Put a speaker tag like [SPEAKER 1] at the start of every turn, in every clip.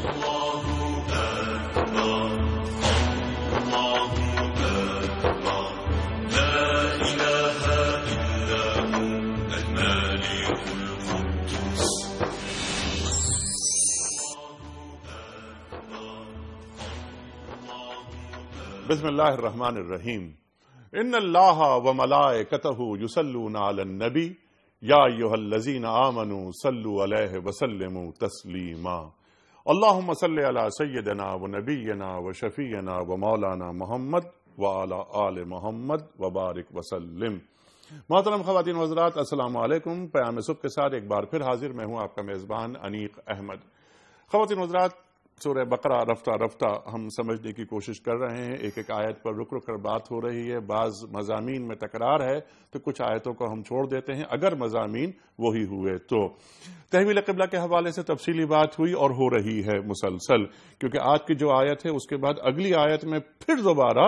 [SPEAKER 1] بسم اللہ الرحمن الرحیم ان اللہ وملائکتہ یصلون علی النبی یا ایھا الذین آمنوا صلوا علیہ وسلموا تسلیما اللہم صل علی سیدنا ونبینا وشفیعنا ومولانا محمد وعلی آل محمد وبارک وسلم۔ محترم خواتین و حضرات، السلام علیکم۔ پیام صبح کے ساتھ ایک بار پھر حاضر میں ہوں آپ کا میزبان انیق احمد۔ خواتین و حضرات، سورہ بقرہ رفتہ رفتہ ہم سمجھنے کی کوشش کر رہے ہیں، ایک ایک آیت پر رک رک کر بات ہو رہی ہے، بعض مضامین میں تکرار ہے تو کچھ آیتوں کو ہم چھوڑ دیتے ہیں اگر مضامین وہی ہوئے تو۔ تحویل قبلہ کے حوالے سے تفصیلی بات ہوئی اور ہو رہی ہے مسلسل، کیونکہ آج کی جو آیت ہے اس کے بعد اگلی آیت میں پھر دوبارہ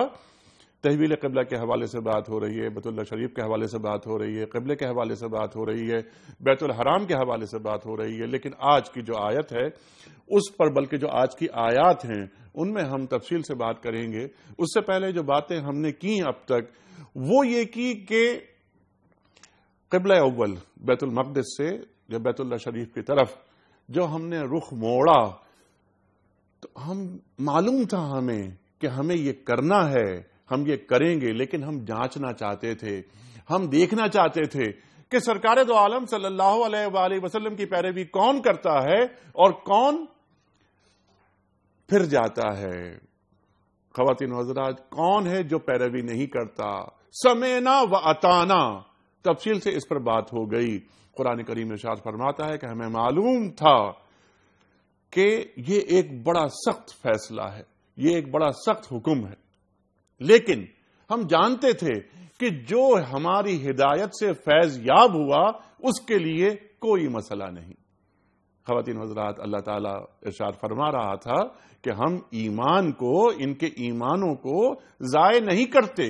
[SPEAKER 1] تحویل قبلہ کے حوالے سے بات ہو رہی ہے، بیت اللہ شریف کے حوالے سے بات ہو رہی ہے، قبلے کے حوالے سے بات ہو رہی ہے، بیت الحرام کے حوالے سے بات ہو رہی ہے، لیکن آج کی جو آیت ہے اس پر، بلکہ جو آج کی آیات ہیں ان میں ہم تفصیل سے بات کریں گے۔ اس سے پہلے جو باتیں ہم نے کی اب تک وہ یہ کی کہ قبلہ اول بیت المقدس سے یا بیت اللہ شریف کی طرف جو ہم نے رخ موڑا تو ہم معلوم تھا ہمیں کہ ہمیں یہ کرنا ہے، ہم یہ کریں گے، لیکن ہم جانچنا چاہتے تھے، ہم دیکھنا چاہتے تھے کہ سرکار دو عالم صلی اللہ علیہ وآلہ وسلم کی پیروی کون کرتا ہے اور کون پھر جاتا ہے۔ خواتین و حضرات، کون ہے جو پیروی نہیں کرتا؟ سمعنا و اطعنا، تفصیل سے اس پر بات ہو گئی۔ قرآن کریم ارشاد فرماتا ہے کہ ہمیں معلوم تھا کہ یہ ایک بڑا سخت فیصلہ ہے، یہ ایک بڑا سخت حکم ہے، لیکن ہم جانتے تھے کہ جو ہماری ہدایت سے فیض یاب ہوا اس کے لیے کوئی مسئلہ نہیں۔ خواتین حضرات، اللہ تعالیٰ ارشاد فرما رہا تھا کہ ہم ایمان کو، ان کے ایمانوں کو ضائع نہیں کرتے۔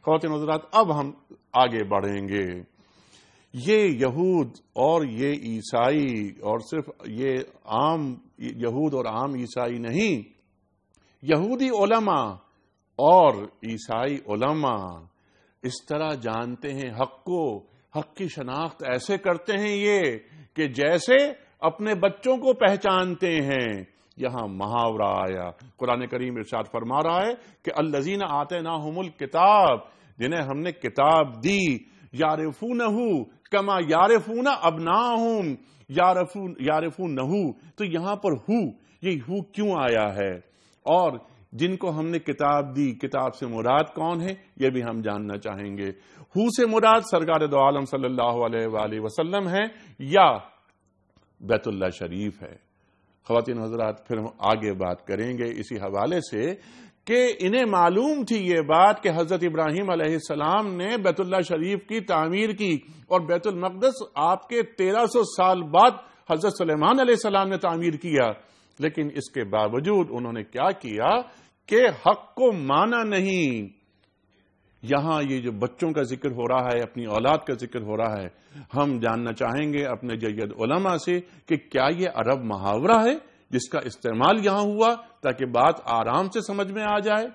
[SPEAKER 1] خواتین حضرات، اب ہم آگے بڑھیں گے۔ یہ یہود اور یہ عیسائی، اور صرف یہ عام یہود اور عام عیسائی نہیں، یہودی علماء اور عیسائی علماء اس طرح جانتے ہیں حق کو، حق کی شناخت ایسے کرتے ہیں یہ کہ جیسے اپنے بچوں کو پہچانتے ہیں۔ یہاں محاورہ آیا، قرآن کریم ارشاد فرما رہا ہے کہ الذین آتیناہم الکتاب، جنہیں ہم نے کتاب دی، یعرفونہ کما یعرفون ابناہم، یعرفونہ، تو یہاں پر یہ ہو کیوں آیا ہے؟ اور جن کو ہم نے کتاب دی، کتاب سے مراد کون ہے یہ بھی ہم جاننا چاہیں گے۔ ہو سے مراد سرکار دو عالم صلی اللہ علیہ وآلہ وسلم ہے یا بیت اللہ شریف ہے؟ خواتین حضرات، پھر ہم آگے بات کریں گے اسی حوالے سے کہ انہیں معلوم تھی یہ بات کہ حضرت ابراہیم علیہ السلام نے بیت اللہ شریف کی تعمیر کی، اور بیت المقدس آپ کے 1300 سال بعد حضرت سلیمان علیہ السلام نے تعمیر کیا، لیکن اس کے باوجود انہوں نے کیا کیا کہ حق کو مانا نہیں۔ یہاں یہ جو بچوں کا ذکر ہو رہا ہے، اپنی اولاد کا ذکر ہو رہا ہے، ہم جاننا چاہیں گے اپنے جید علماء سے کہ کیا یہ عرب محاورہ ہے جس کا استعمال یہاں ہوا تاکہ بات آرام سے سمجھ میں آ جائے،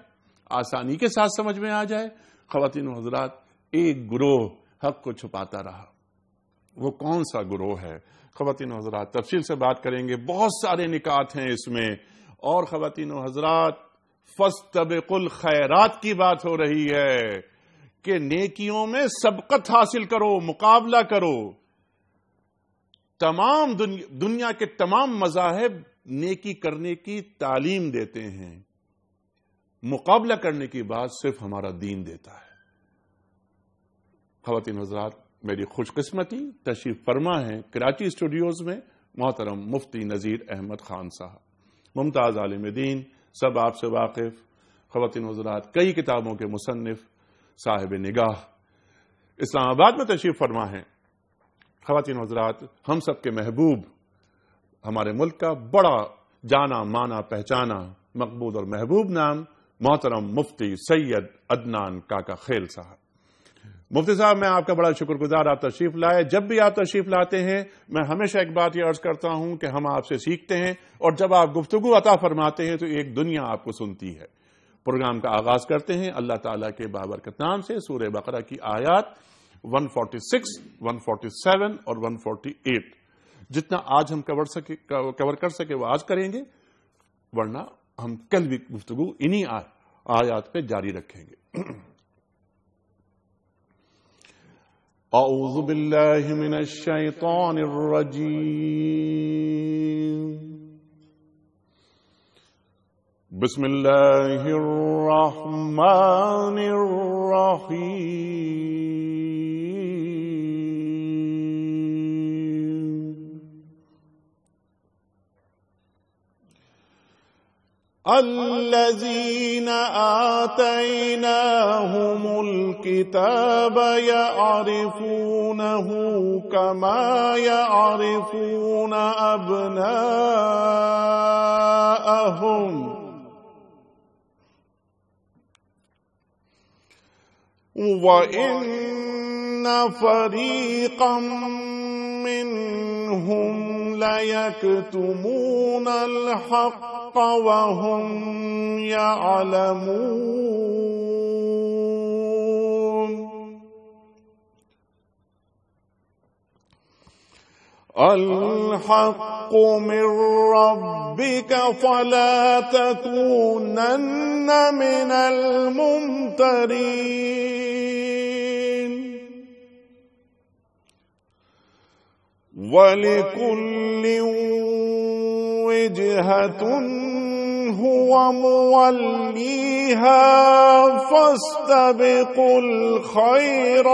[SPEAKER 1] آسانی کے ساتھ سمجھ میں آ جائے۔ خواتین و حضرات، ایک گروہ حق کو چھپاتا رہا، وہ کون سا گروہ ہے؟ خواتین و حضرات، تفصیل سے بات کریں گے، بہت سارے نکات ہیں اس میں، اور خواتین و حضرات فاستبقوا الخیرات کی بات ہو رہی ہے کہ نیکیوں میں سبقت حاصل کرو، مقابلہ کرو۔ تمام دنیا کے تمام مذاہب نیکی کرنے کی تعلیم دیتے ہیں، مقابلہ کرنے کی بات صرف ہمارا دین دیتا ہے۔ خواتین حضرات، میری خوش قسمتی تشریف فرما ہے کراچی اسٹوڈیوز میں محترم مفتی نذیر احمد خان صاحب، ممتاز عالم دین، سب آپ سے واقف، خواتین حضرات کئی کتابوں کے مصنف، صاحب نگاہ، اسلام آباد میں تشریف فرما ہے۔ خواتین حضرات، ہم سب کے محبوب، ہمارے ملک کا بڑا جانا مانا پہچانا مقبول اور محبوب نام محترم مفتی سید عدنان کاکا خیل صاحب۔ مفتی صاحب میں آپ کا بڑا شکر گزار، آپ تشریف لائے. جب بھی آپ تشریف لاتے ہیں میں ہمیشہ ایک بات یہ عرض کرتا ہوں کہ ہم آپ سے سیکھتے ہیں، اور جب آپ گفتگو عطا فرماتے ہیں تو ایک دنیا آپ کو سنتی ہے. پروگرام کا آغاز کرتے ہیں اللہ تعالیٰ کے بابرکت نام سے. سورہ بقرہ کی آیات 146، 147 اور 148 جتنا آج ہم کور کر سکے وہ آج کریں گے، ورنہ ہم کل بھی گفتگو انہی آیات پہ جاری رکھیں گے. اعوذ باللہ من الشیطان الرجیم. بسم اللہ الرحمن الرحیم. الذين آتيناهم الكتاب يعرفونه كما يعرفون أبناءهم وإن فريقا منهم ليكتمون الحق وهم يعلمون. الحق من ربك فلا تكونن من الممترين. وَلِكُلٍّ وِجْهَةٌ هُوَ مُوَلِّيهَا فَاسْتَبِقُوا الْخَيْرَاتِ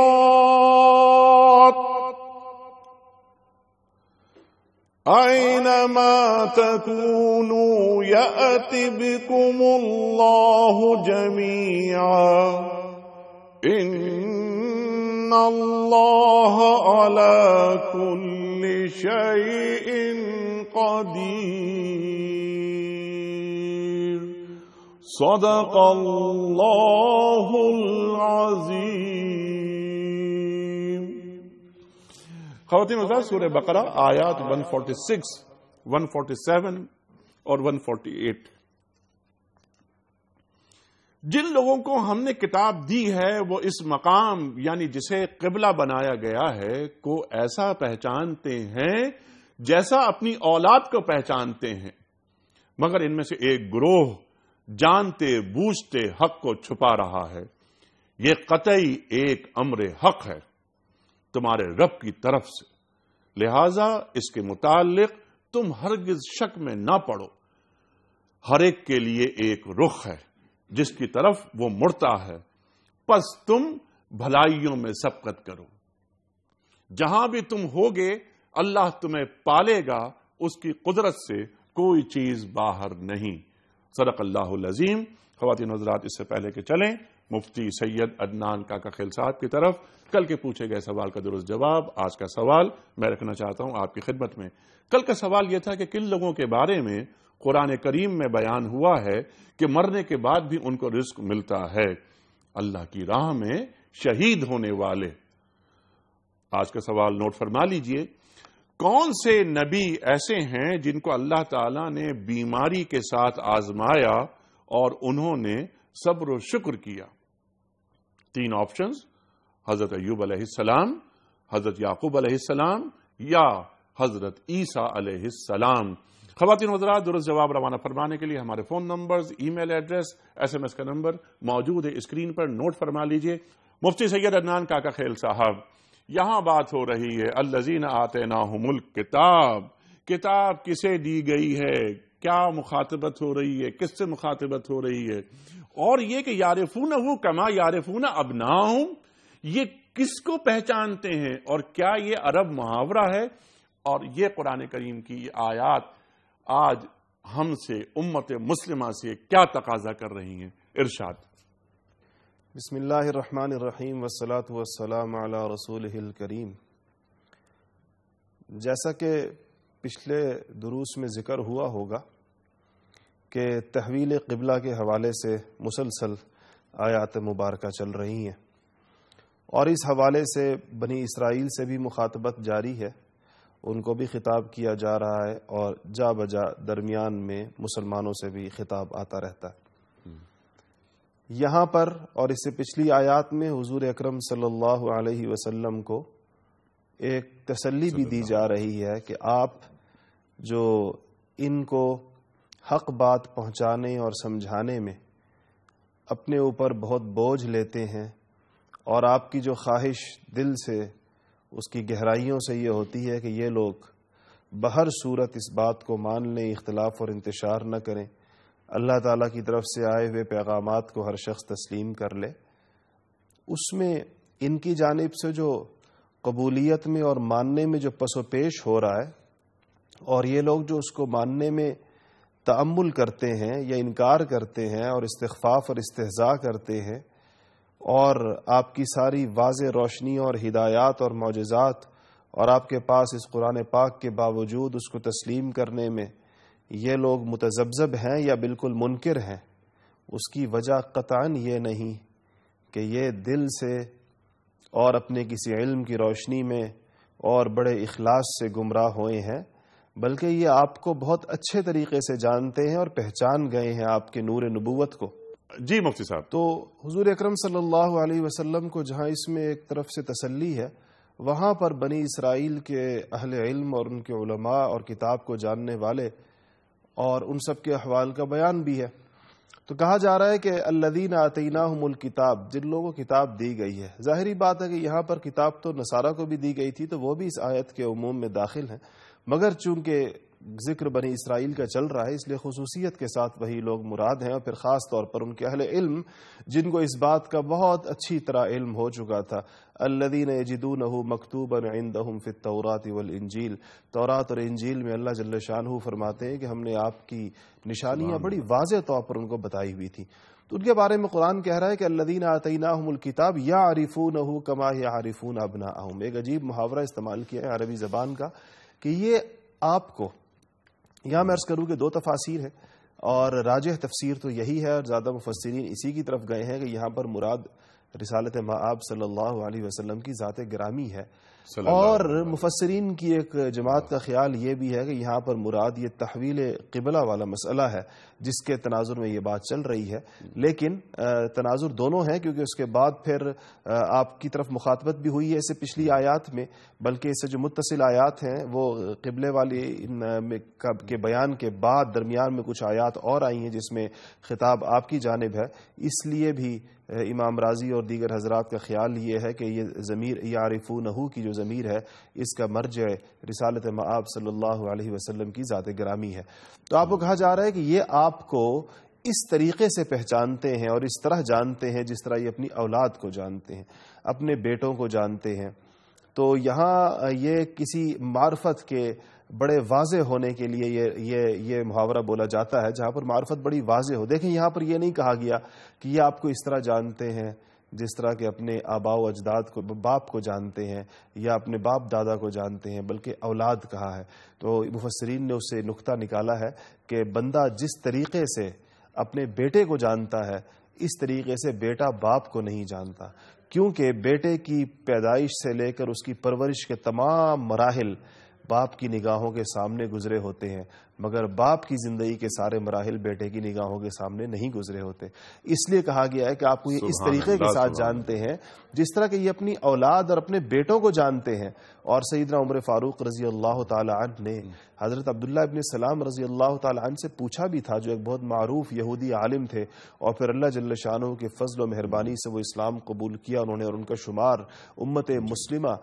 [SPEAKER 1] أَيْنَمَا تَكُونُوا يَأْتِ بِكُمُ اللَّهُ جَمِيعًا إِنَّ اللَّهَ عَلَى كُلِّ شَيْءٍ قدیر. صدق اللہ العظیم. خواتین حضرات، سورہ بقرہ آیات 146، 147 اور 148. جن لوگوں کو ہم نے کتاب دی ہے وہ اس مقام یعنی جسے قبلہ بنایا گیا ہے کو ایسا پہچانتے ہیں جیسا اپنی اولاد کو پہچانتے ہیں، مگر ان میں سے ایک گروہ جانتے بوجھتے حق کو چھپا رہا ہے. یہ قطعی ایک امر حق ہے تمہارے رب کی طرف سے، لہذا اس کے متعلق تم ہرگز شک میں نہ پڑو. ہر ایک کے لیے ایک رخ ہے جس کی طرف وہ مڑتا ہے، پس تم بھلائیوں میں سبقت کرو. جہاں بھی تم ہوگے اللہ تمہیں پالے گا، اس کی قدرت سے کوئی چیز باہر نہیں. صدق اللہ العظیم. خواتین حضرات، اس سے پہلے کہ چلیں مفتی سید عدنان کاکا خیل صاحب کی طرف کل کے پوچھے گئے سوال کا درست جواب آج کا سوال میں رکھنا چاہتا ہوں آپ کی خدمت میں. کل کا سوال یہ تھا کہ کن لوگوں کے بارے میں قرآن کریم میں بیان ہوا ہے کہ مرنے کے بعد بھی ان کو رزق ملتا ہے؟ اللہ کی راہ میں شہید ہونے والے. آج کا سوال نوٹ فرما لیجئے. کون سے نبی ایسے ہیں جن کو اللہ تعالیٰ نے بیماری کے ساتھ آزمایا اور انہوں نے صبر و شکر کیا؟ 3 آپشنز: حضرت ایوب علیہ السلام، حضرت یعقوب علیہ السلام یا حضرت عیسیٰ علیہ السلام. خواتین حضرات، درست جواب روانہ فرمانے کے لیے ہمارے فون نمبرز، ای میل ایڈریس، SMS کا نمبر موجود ہے اسکرین پر، نوٹ فرما لیجئے. مفتی سید عدنان کاکا خیل صاحب، یہاں بات ہو رہی ہے الذین آتیناہم الکتاب. کتاب کسے دی گئی ہے؟ کیا مخاطبت ہو رہی ہے؟ کس سے مخاطبت ہو رہی ہے؟ اور یہ کہ یعرفونہ کما یعرفون ابناہم، یہ کس کو پہچانتے ہیں؟ اور کیا یہ عرب محاورہ ہے؟ اور یہ قرآن کریم کی آیات آج ہم سے، امت مسلمہ سے کیا تقاضا کر رہی ہیں؟ ارشاد.
[SPEAKER 2] بسم اللہ الرحمن الرحیم والصلاة والسلام علی رسولہ الکریم. جیسا کہ پچھلے دروس میں ذکر ہوا ہوگا کہ تحویل قبلہ کے حوالے سے مسلسل آیات مبارکہ چل رہی ہیں، اور اس حوالے سے بنی اسرائیل سے بھی مخاطبت جاری ہے، ان کو بھی خطاب کیا جا رہا ہے، اور جا بجا درمیان میں مسلمانوں سے بھی خطاب آتا رہتا ہے۔ یہاں پر اور اس سے پچھلی آیات میں حضور اکرم صلی اللہ علیہ وسلم کو ایک تسلی بھی دی جا رہی ہے کہ آپ جو ان کو حق بات پہنچانے اور سمجھانے میں اپنے اوپر بہت بوجھ لیتے ہیں، اور آپ کی جو خواہش دل سے اس کی گہرائیوں سے یہ ہوتی ہے کہ یہ لوگ بہر صورت اس بات کو مان لیں، اختلاف اور انتشار نہ کریں، اللہ تعالیٰ کی طرف سے آئے ہوئے پیغامات کو ہر شخص تسلیم کر لے، اس میں ان کی جانب سے جو قبولیت میں اور ماننے میں جو پس و پیش ہو رہا ہے، اور یہ لوگ جو اس کو ماننے میں تأمل کرتے ہیں یا انکار کرتے ہیں اور استخفاف اور استہزاء کرتے ہیں، اور آپ کی ساری واضح روشنی اور ہدایات اور معجزات اور آپ کے پاس اس قرآن پاک کے باوجود اس کو تسلیم کرنے میں یہ لوگ متذبذب ہیں یا بالکل منکر ہیں، اس کی وجہ قطعاً یہ نہیں کہ یہ دل سے اور اپنے کسی علم کی روشنی میں اور بڑے اخلاص سے گمراہ ہوئے ہیں، بلکہ یہ آپ کو بہت اچھے طریقے سے جانتے ہیں اور پہچان گئے ہیں آپ کے نور نبوت کو۔
[SPEAKER 1] جی مفتی صاحب،
[SPEAKER 2] تو حضور اکرم صلی اللہ علیہ وسلم کو جہاں اس میں ایک طرف سے تسلی ہے، وہاں پر بنی اسرائیل کے اہل علم اور ان کے علماء اور کتاب کو جاننے والے اور ان سب کے احوال کا بیان بھی ہے۔ تو کہا جا رہا ہے کہ الذین آتیناہم الکتاب، جن لوگوں کو کتاب دی گئی ہے۔ ظاہری بات ہے کہ یہاں پر کتاب تو نصارہ کو بھی دی گئی تھی، تو وہ بھی اس آیت کے عموم میں داخل ہیں، مگر چونکہ ذکر بنی اسرائیل کا چل رہا ہے اس لیے خصوصیت کے ساتھ وہی لوگ مراد ہیں، اور پھر خاص طور پر ان کے اہل علم جن کو اس بات کا بہت اچھی طرح علم ہو چکا تھا۔ الذین یجدونہ مکتوبا عندہم فی التوراۃ والانجیل، تورات اور انجیل میں اللہ جل شانہ فرماتے ہیں کہ ہم نے آپ کی نشانیاں بڑی واضح طور پر ان کو بتائی ہوئی تھی۔ تو ان کے بارے میں قرآن کہہ رہا ہے کہ الذین آتیناہم الکتاب یعرفونہ کما یعرفون ابناءہم۔ ایک عجیب محاورہ استعمال کیا ہے عربی زبان کا کہ یہ آپ کو، یہاں میں عرض کروں کہ دو تفاسیر ہیں، اور راجح تفسیر تو یہی ہے، اور زیادہ مفسرین اسی کی طرف گئے ہیں کہ یہاں پر مراد رسالت مآب صلی اللہ علیہ وسلم کی ذات گرامی ہے، اور مفسرین کی ایک جماعت کا خیال یہ بھی ہے کہ یہاں پر مراد یہ تحویل قبلہ والا مسئلہ ہے جس کے تناظر میں یہ بات چل رہی ہے، لیکن تناظر دونوں ہیں، کیونکہ اس کے بعد پھر آپ کی طرف مخاطبت بھی ہوئی ہے اس سے پچھلی آیات میں، بلکہ اس سے جو متصل آیات ہیں وہ قبلے والی کے بیان کے بعد درمیان میں کچھ آیات اور آئی ہیں جس میں خطاب آپ کی جانب ہے۔ اس لیے بھی امام راضی اور دیگر حضرات کا خیال یہ ہے کہ یہ ضمیر یعرفونہ کی جو ضمیر ہے اس کا مرجع رسالت مآب صلی اللہ علیہ وسلم کی ذات گرامی ہے۔ تو آپ کو کہا جا رہا ہے کہ یہ آپ کو اس طریقے سے پہچانتے ہیں اور اس طرح جانتے ہیں جس طرح یہ اپنی اولاد کو جانتے ہیں، اپنے بیٹوں کو جانتے ہیں۔ تو یہاں یہ کسی معرفت کے بڑے واضح ہونے کے لیے یہ محاورہ بولا جاتا ہے جہاں پر معرفت بڑی واضح ہو۔ دیکھیں یہاں پر یہ نہیں کہا گیا کہ یہ آپ کو اس طرح جانتے ہیں جس طرح کہ اپنے آباء و اجداد کو، باپ کو جانتے ہیں یا اپنے باپ دادا کو جانتے ہیں، بلکہ اولاد کہا ہے۔ تو مفسرین نے اس سے نقطہ نکالا ہے کہ بندہ جس طریقے سے اپنے بیٹے کو جانتا ہے اس طریقے سے بیٹا باپ کو نہیں جانتا، کیونکہ بیٹے کی پیدائش سے لے کر اس کی پرورش کے تمام مراحل باپ کی نگاہوں کے سامنے گزرے ہوتے ہیں، مگر باپ کی زندگی کے سارے مراحل بیٹے کی نگاہوں کے سامنے نہیں گزرے ہوتے۔ اس لیے کہا گیا ہے کہ آپ کو یہ اس طریقے کے ساتھ جانتے ہیں جس طرح کہ یہ اپنی اولاد اور اپنے بیٹوں کو جانتے ہیں۔ اور سیدنا عمر فاروق رضی اللہ تعالی عنہ نے حضرت عبداللہ ابن سلام رضی اللہ تعالی عنہ سے پوچھا بھی تھا، جو ایک بہت معروف یہودی عالم تھے، اور پھر اللہ جل شانہ کے فضل و مہربانی سے وہ اسلام قبول کیا انہوں نے، اور ان کا شمار امت مسلمہ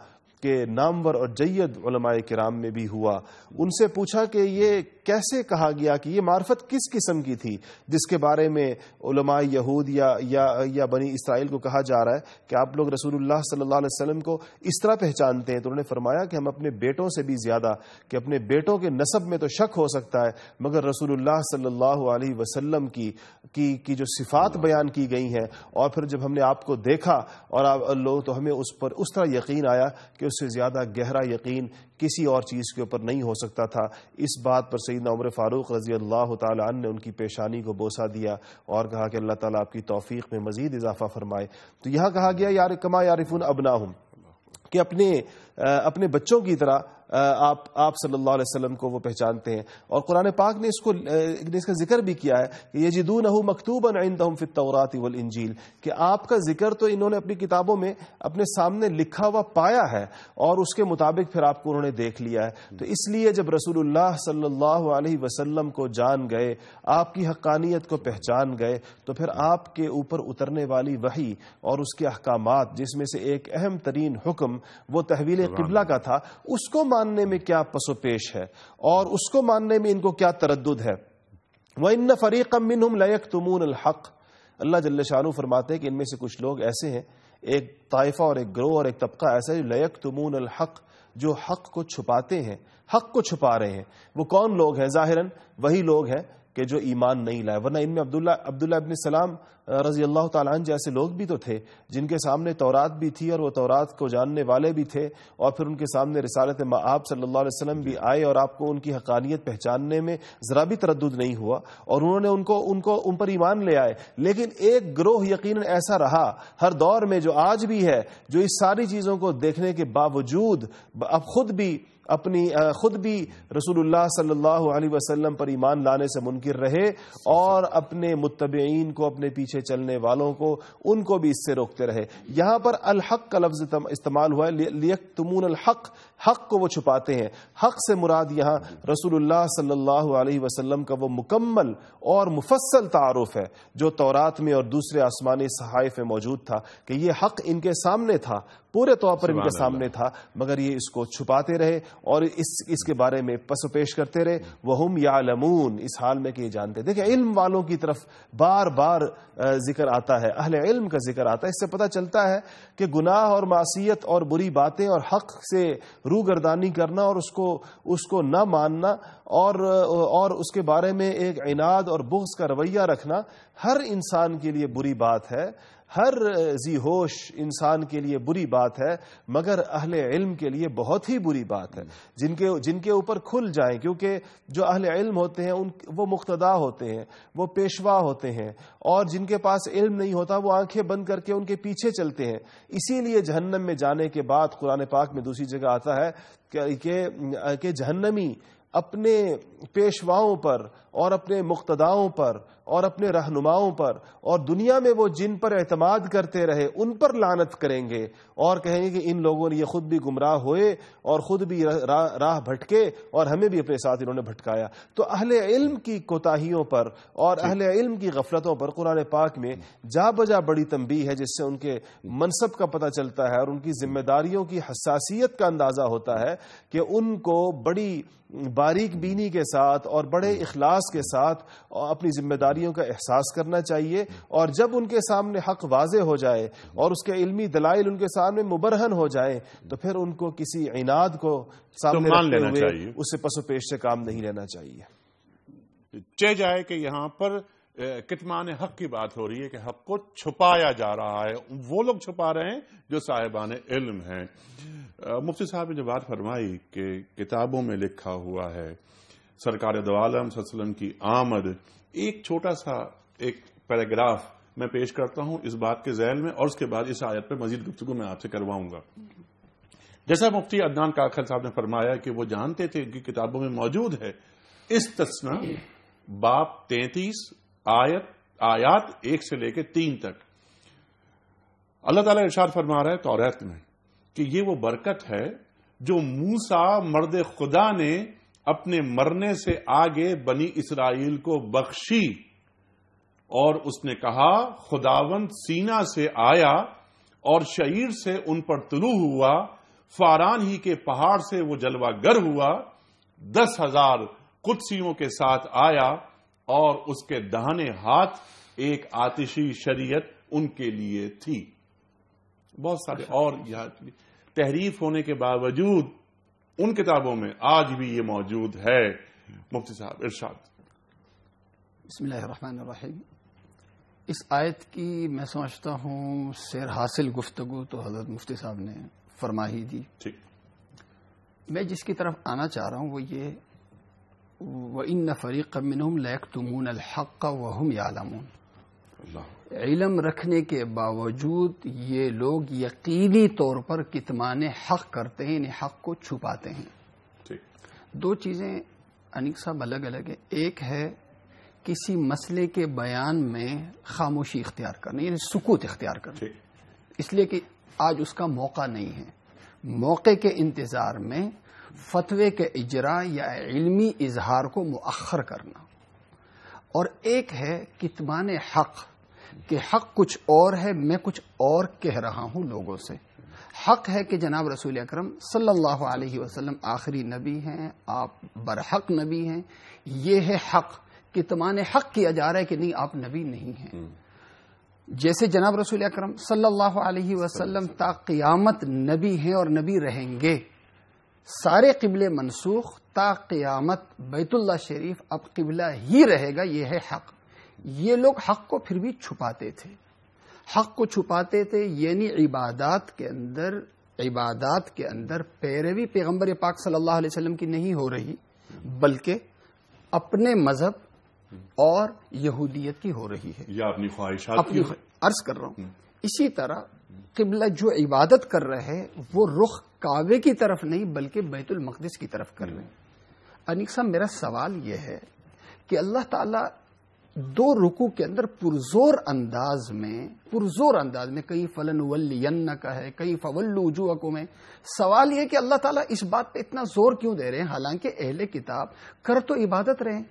[SPEAKER 2] کے نامور اور جید علماء کرام میں بھی ہوا۔ ان سے پوچھا کہ یہ کیسے کہا گیا کہ یہ معرفت کس قسم کی تھی جس کے بارے میں علماء یہود یا بنی اسرائیل کو کہا جا رہا ہے کہ آپ لوگ رسول اللہ صلی اللہ علیہ وسلم کو اس طرح پہچانتے ہیں؟ تو انہوں نے فرمایا کہ ہم اپنے بیٹوں سے بھی زیادہ، کہ اپنے بیٹوں کے نسب میں تو شک ہو سکتا ہے مگر رسول اللہ صلی اللہ علیہ وسلم کی جو صفات بیان کی گئی ہیں، اور پھر جب ہم نے آپ کو دیکھا اور لوگ تو ہمیں اس پر اس طرح یقین آیا کہ اس اس سے زیادہ گہرا یقین کسی اور چیز کے اوپر نہیں ہو سکتا تھا. اس بات پر سیدنا عمر فاروق رضی اللہ تعالی عنہ نے ان کی پیشانی کو بوسہ دیا اور کہا کہ اللہ تعالیٰ آپ کی توفیق میں مزید اضافہ فرمائے. تو یہاں کہا گیا یار کما یعرفون ابناہم، کہ اپنے بچوں کی طرح آپ صلی اللہ علیہ وسلم کو وہ پہچانتے ہیں. اور قرآن پاک نے اس کا ذکر بھی کیا ہے کہ یجدونہ مکتوبا عندہم فی التوراۃ والانجیل، کہ آپ کا ذکر تو انہوں نے اپنی کتابوں میں اپنے سامنے لکھا ہوا پایا ہے اور اس کے مطابق پھر آپ کو انہوں نے دیکھ لیا ہے. تو اس لیے جب رسول اللہ صلی اللہ علیہ وسلم کو جان گئے، آپ کی حقانیت کو پہچان گئے، تو پھر آپ کے اوپر اترنے والی وحی اور اس کے احکامات، جس میں سے ایک اہم ترین حکم وہ تحویل قبلہ کا تھا، اس کو ماننے میں کیا پس و پیش ہے اور اس کو ماننے میں ان کو کیا تردد ہے. وَإِنَّ فَرِيقًا مِّنْهُمْ لَيَكْتُمُونَ الْحَقَّ، اللہ جل شانہ فرماتے ہیں کہ ان میں سے کچھ لوگ ایسے ہیں، ایک طائفہ اور ایک گروہ اور ایک طبقہ ایسا ہے لَيَكْتُمُونَ الْحَقَّ، جو حق کو چھپاتے ہیں، حق کو چھپا رہے ہیں. وہ کون لوگ ہیں؟ ظاہراً وہی لوگ ہیں کہ جو ایمان نہیں لائے، ورنہ ان میں عبداللہ ابن سلام رضی اللہ تعالیٰ عنہ جیسے لوگ بھی تو تھے جن کے سامنے تورات بھی تھی اور وہ تورات کو جاننے والے بھی تھے، اور پھر ان کے سامنے رسالت آپ صلی اللہ علیہ وسلم بھی آئے اور آپ کو ان کی حقانیت پہچاننے میں ذرا بھی تردد نہیں ہوا اور انہوں نے ان پر ایمان لے آئے. لیکن ایک گروہ یقیناً ایسا رہا ہر دور میں، جو آج بھی ہے، جو اس ساری چیزوں کو دیکھنے کے باوجود اب خود بھی رسول اللہ صلی اللہ علیہ وسلم پر ایمان لانے سے منکر رہے اور اپنے متبعین کو، اپنے پیچھے چلنے والوں کو، ان کو بھی اس سے روکتے رہے. یہاں پر الحق کا لفظ استعمال ہوا ہے، لیکتمون الحق، حق کو وہ چھپاتے ہیں. حق سے مراد یہاں رسول اللہ صلی اللہ علیہ وسلم کا وہ مکمل اور مفصل تعارف ہے جو تورات میں اور دوسرے آسمانی صحائف میں موجود تھا، کہ یہ حق ان کے سامنے تھا، پورے طور پر ان کے سامنے تھا، مگر یہ اس کو چھپاتے رہے اور اس کے بارے میں پس و پیش کرتے رہے. وَهُمْ يَعْلَمُونَ، اس حال میں کہ یہ جانتے. دیکھیں علم والوں کی طرف بار بار ذکر آتا ہے، اہل علم کا ذکر آتا ہے. اس سے پتہ چلتا ہے کہ گناہ اور معصیت اور بری باتیں اور حق سے روگردانی کرنا اور اس کو نہ ماننا اور اس کے بارے میں ایک عناد اور بغض کا رویہ رکھنا ہر انسان کے لیے بری بات ہے، ہر ذی ہوش انسان کے لیے بری بات ہے، مگر اہل علم کے لیے بہت ہی بری بات ہے. جن کے اوپر کھل جائیں، کیونکہ جو اہل علم ہوتے ہیں وہ مقتدا ہوتے ہیں، وہ پیشوا ہوتے ہیں، اور جن کے پاس علم نہیں ہوتا وہ آنکھیں بند کر کے ان کے پیچھے چلتے ہیں. اسی لیے جہنم میں جانے کے بعد قرآن پاک میں دوسری جگہ آتا ہے کہ جہنمی اپنے پیشواؤں پر اور اپنے مقتداؤں پر اور اپنے رہنماؤں پر اور دنیا میں وہ جن پر اعتماد کرتے رہے ان پر لعنت کریں گے اور کہیں گے کہ ان لوگوں نے یہ خود بھی گمراہ ہوئے اور خود بھی راہ بھٹکے اور ہمیں بھی اپنے ساتھ انہوں نے بھٹکایا. تو اہل علم کی کوتاہیوں پر اور اہل علم کی غفلتوں پر قرآن پاک میں جا بجا بڑی تنبیہ ہے، جس سے ان کے منصب کا پتہ چلتا ہے اور ان کی ذمہ داریوں کی حساسیت کا اندازہ ہوتا ہے کہ ان کو بڑی باریک بینی کے ساتھ اور بڑے اخلاص کے ساتھ اپنی ذمہ داریوں کا احساس کرنا چاہیے. اور جب ان کے سامنے حق واضح ہو جائے اور اس کے علمی دلائل ان کے سامنے مبرہن ہو جائیں تو پھر ان کو کسی عناد کو سامنے رکھتے ہوئے اس سے پس و پیش سے کام نہیں لینا چاہیے.
[SPEAKER 1] چہ جائے کہ یہاں پر کتمان حق کی بات ہو رہی ہے کہ حق کو چھپایا جا رہا ہے، وہ لوگ چھپا رہے ہیں جو صاحبان علم ہیں. مفتی صاحب نے جو بات فرمائی کہ کتابوں میں لکھا ہوا ہے، سرکار دو عالم صلی اللہ علیہ وسلم کی آمد، ایک چھوٹا سا ایک پیراگراف میں پیش کرتا ہوں اس بات کے ذیل میں، اور اس کے بعد اس آیت پر مزید گفتگو میں آپ سے کرواؤں گا. جیسا مفتی عدنان کاکھل صاحب نے فرمایا کہ وہ جانتے تھے کہ کتابوں میں موجود ہے استثناء باب 33 آیات 1 سے لے کے 3 تک. اللہ تعالیٰ ارشاد فرما رہا ہے توریت میں کہ یہ وہ برکت ہے جو موسیٰ مرد خدا نے اپنے مرنے سے آگے بنی اسرائیل کو بخشی، اور اس نے کہا خداوند سینا سے آیا اور شعیر سے ان پر طلوع ہوا، فاران ہی کے پہاڑ سے وہ جلوہ گر ہوا، 10,000 قدسیوں کے ساتھ آیا اور اس کے داہنے ہاتھ ایک آتشی شریعت ان کے لیے تھی. بہت سارے اور تحریف ہونے کے باوجود ان کتابوں میں آج بھی یہ موجود ہے. مفتی صاحب ارشاد.
[SPEAKER 3] بسم اللہ الرحمن الرحیم. اس آیت کی میں سمجھتا ہوں سیر حاصل گفتگو تو حضرت مفتی صاحب نے فرما ہی دی.
[SPEAKER 1] ٹھیک.
[SPEAKER 3] میں جس کی طرف آنا چاہ رہا ہوں وہ یہ وَإِنَّ فَرِيقًا مِّنْهُمْ لَيَكْتُمُونَ الْحَقَّ وَهُمْ يَعْلَمُونَ. علم رکھنے کے باوجود یہ لوگ یقینی طور پر کتمان حق کرتے ہیں، یعنی حق کو چھپاتے ہیں. دو چیزیں انیک صاحب الگ الگ ہیں. ایک ہے کسی مسئلے کے بیان میں خاموشی اختیار کرنا، یعنی سکوت اختیار کرنا، اس لیے کہ آج اس کا موقع نہیں ہے. موقع کے انتظار میں فتوے کے اجرا یا علمی اظہار کو مؤخر کرنا. اور ایک ہے کتمان حق، کہ حق کچھ اور ہے، میں کچھ اور کہہ رہا ہوں لوگوں سے. حق ہے کہ جناب رسول اکرم صلی اللہ علیہ وسلم آخری نبی ہیں، آپ برحق نبی ہیں، یہ ہے حق. کتمان حق کیا جا رہا ہے کہ نہیں، آپ نبی نہیں ہیں. جیسے جناب رسول اکرم صلی اللہ علیہ وسلم تا قیامت نبی ہیں اور نبی رہیں گے. سارے قبلے منسوخ، تا قیامت بیت اللہ شریف اب قبلہ ہی رہے گا، یہ ہے حق. یہ لوگ حق کو پھر بھی چھپاتے تھے. حق کو چھپاتے تھے یعنی عبادات کے اندر پیروی پیغمبر پاک صلی اللہ علیہ وسلم کی نہیں ہو رہی، بلکہ اپنے مذہب اور یہودیت کی ہو رہی ہے،
[SPEAKER 1] یا اپنی خواہشات کی.
[SPEAKER 3] عرض کر رہا ہوں اسی طرح قبلہ جو عبادت کر رہے وہ رخ کعبے کی طرف نہیں بلکہ بیت المقدس کی طرف کر رہے ہیں. انیک صاحب میرا سوال یہ ہے کہ اللہ تعالی دو رکوع کے اندر پرزور انداز میں کئی فلن ولین کا ہے، کئی فولوا وجوہکم ہے. سوال یہ کہ اللہ تعالیٰ اس بات پہ اتنا زور کیوں دے رہے ہیں، حالانکہ اہل کتاب کر تو عبادت رہے ہیں.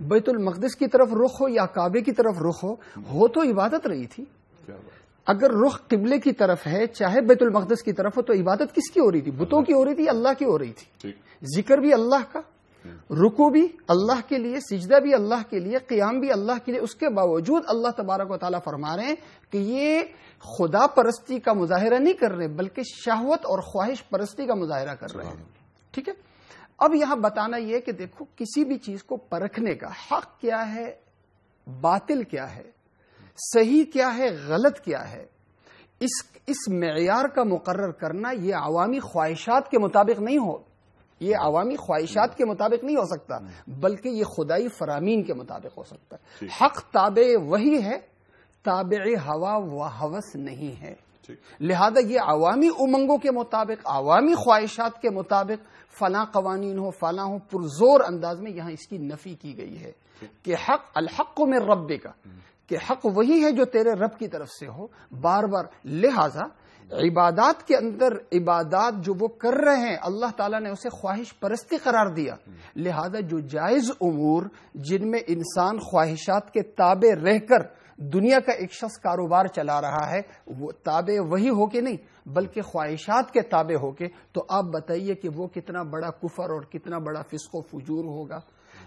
[SPEAKER 3] بیت المقدس کی طرف رخ ہو یا کعبے کی طرف رخ ہو تو عبادت رہی تھی. اگر رخ قبلے کی طرف ہے چاہے بیت المقدس کی طرف ہو تو عبادت کس کی ہو رہی تھی؟ بتوں کی ہو رہی تھی، اللہ کی ہو رہی تھی. ذکر بھی اللہ کا، رکوع بھی اللہ کے لیے، سجدہ بھی اللہ کے لیے، قیام بھی اللہ کے لیے. اس کے باوجود اللہ تبارک و تعالیٰ فرما رہے ہیں کہ یہ خدا پرستی کا مظاہرہ نہیں کر رہے بلکہ شہوت اور خواہش پرستی کا مظاہرہ کر رہے ہیں. ٹھیک ہے. اب یہاں بتانا یہ کہ دیکھو کسی بھی چیز کو پرکھنے کا حق کیا ہے، باطل کیا ہے، صحیح کیا ہے، غلط کیا ہے، اس معیار کا مقرر کرنا یہ عوامی خواہشات کے مطابق نہیں ہو، یہ عوامی خواہشات کے مطابق نہیں ہو سکتا بلکہ یہ خدائی فرامین کے مطابق ہو سکتا ہے. حق تابع وہی ہے، تابع ہوا و ہوس نہیں ہے. لہذا یہ عوامی امنگوں کے مطابق، عوامی خواہشات کے مطابق فلاں قوانین ہو، فلاں ہو، پرزور انداز میں یہاں اس کی نفی کی گئی ہے کہ الحق من ربک، کہ حق وہی ہے جو تیرے رب کی طرف سے ہو. بار بار لہذا عبادات کے اندر عبادات جو وہ کر رہے ہیں اللہ تعالیٰ نے اسے خواہش پرستی قرار دیا. لہذا جو جائز امور جن میں انسان خواہشات کے تابع رہ کر دنیا کا ایک شخص کاروبار چلا رہا ہے، وہ تابع وہی ہو کے نہیں بلکہ خواہشات کے تابع ہو کے، تو آپ بتائیے کہ وہ کتنا بڑا کفر اور کتنا بڑا فسق و فجور ہوگا.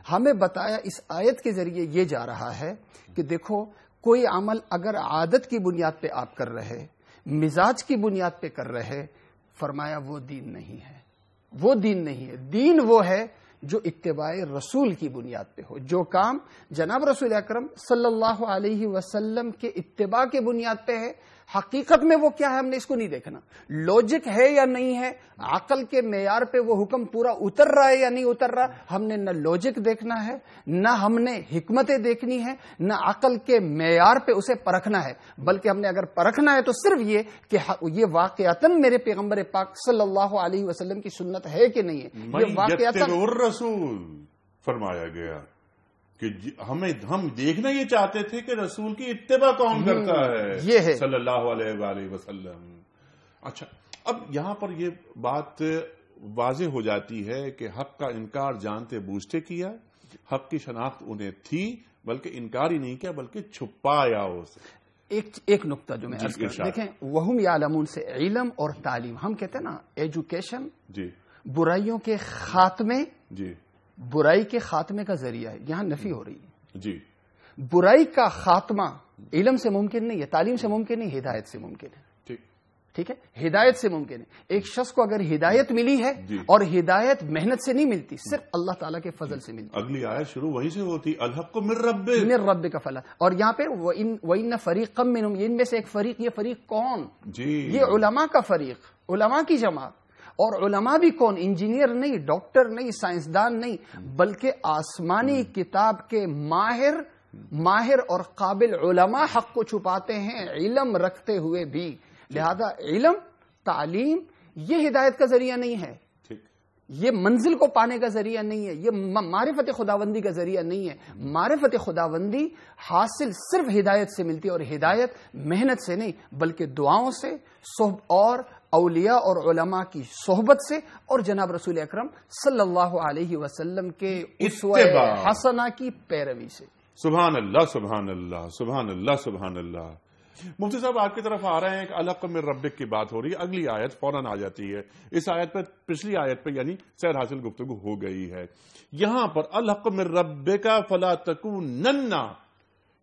[SPEAKER 3] ہمیں بتایا اس آیت کے ذریعے یہ جا رہا ہے کہ دیکھو کوئی عمل اگر عادت کی بنیاد پہ آپ کر رہے، مزاج کی بنیاد پہ کر رہے، فرمایا وہ دین نہیں ہے. وہ دین نہیں ہے. دین وہ ہے جو اتباع رسول کی بنیاد پہ ہو. جو کام جناب رسول اکرم صلی اللہ علیہ وسلم کے اتباع کے بنیاد پہ ہے، حقیقت میں وہ کیا ہے ہم نے اس کو نہیں دیکھنا. لاجک ہے یا نہیں ہے، عقل کے معیار پہ وہ حکم پورا اتر رہا ہے یا نہیں اتر رہا، ہم نے نہ لاجک دیکھنا ہے، نہ ہم نے حکمتیں دیکھنی ہے، نہ عقل کے معیار پہ اسے پرکھنا ہے. بلکہ ہم نے اگر پرکھنا ہے تو صرف یہ کہ یہ واقعتاً میرے پیغمبر پاک صلی اللہ علیہ وسلم کی سنت ہے کہ نہیں ہے. یہ واقعتاً
[SPEAKER 1] رسول فرمایا گیا کہ ہم دیکھنا یہ چاہتے تھے کہ رسول کی اتباع کون کرتا ہے،
[SPEAKER 3] یہ ہے
[SPEAKER 1] صلی اللہ علیہ وآلہ وسلم. اچھا، اب یہاں پر یہ بات واضح ہو جاتی ہے کہ حق کا انکار جانتے بوجھتے کیا، حق کی شناخت انہیں تھی بلکہ انکار ہی نہیں کیا بلکہ چھپایا اسے.
[SPEAKER 3] ایک نقطہ جو میں عرض کروں، دیکھیں وہم یعلمون سے علم اور تعلیم، ہم کہتے ہیں نا ایجوکیشن
[SPEAKER 1] جی
[SPEAKER 3] برائیوں کے خاتمے،
[SPEAKER 1] جی
[SPEAKER 3] برائی کے خاتمے کا ذریعہ ہے. یہاں نفی ہو رہی ہے.
[SPEAKER 1] جی
[SPEAKER 3] برائی کا خاتمہ علم سے ممکن نہیں ہے، تعلیم سے ممکن نہیں، ہدایت سے ممکن ہے.
[SPEAKER 1] ٹھیک.
[SPEAKER 3] ٹھیک ہے، ہدایت سے ممکن ہے. ایک شخص کو اگر ہدایت ملی ہے اور ہدایت محنت سے نہیں ملتی، صرف اللہ تعالیٰ کے فضل سے ملتی.
[SPEAKER 1] اگلی آیت شروع وہیں سے ہوتی، الحق من ربک،
[SPEAKER 3] من رب کا فلا. اور یہاں پہ وَإِنَّ فَرِيقًا مِّنْهُمْ، ان میں سے ایک فریق، یہ فریق کون؟
[SPEAKER 1] جی
[SPEAKER 3] یہ علماء کا فریق، علماء کی جماعت. اور علماء بھی کون؟ انجینئر نہیں، ڈاکٹر نہیں، سائنسدان نہیں، بلکہ آسمانی کتاب کے ماہر اور قابل علماء حق کو چھپاتے ہیں علم رکھتے ہوئے بھی. لہذا علم، تعلیم یہ ہدایت کا ذریعہ نہیں ہے، یہ منزل کو پانے کا ذریعہ نہیں ہے، یہ معرفت خداوندی کا ذریعہ نہیں ہے. معرفت خداوندی حاصل صرف ہدایت سے ملتی ہے، اور ہدایت محنت سے نہیں بلکہ دعاؤں سے اور اولیاء اور علماء کی صحبت سے اور جناب رسول اکرم صلی اللہ علیہ وسلم کے اسوہ حسنہ کی پیروی سے.
[SPEAKER 1] سبحان اللہ سبحان اللہ سبحان اللہ سبحان اللہ. مفتی صاحب آپ کی طرف آ رہے ہیں کہ الحق من ربک کی بات ہو رہی ہے، اگلی آیت فوراً آ جاتی ہے. اس آیت پر پچھلی آیت پہ یعنی سیر حاصل گفتگو ہو گئی ہے. یہاں پر الحق من ربک فلا تکونن،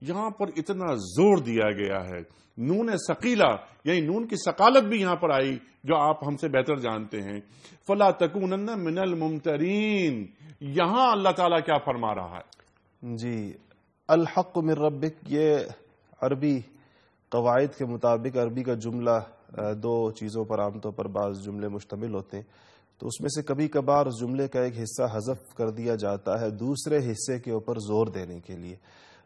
[SPEAKER 1] یہاں پر اتنا زور دیا گیا ہے. نون ثقیلہ یعنی نون کی ثقالت بھی یہاں پر آئی جو آپ ہم سے بہتر جانتے ہیں. فلا تکونن من الممترین، یہاں اللہ تعالیٰ کیا فرما رہا ہے؟
[SPEAKER 2] جی الحق من ربک، یہ عربی قواعد کے مطابق عربی کا جملہ دو چیزوں پر عام طور پر بعض جملے مشتمل ہوتے ہیں، تو اس میں سے کبھی کبھار اس جملے کا ایک حصہ حذف کر دیا جاتا ہے دوسرے حصے کے اوپر زور دینے کے لیے.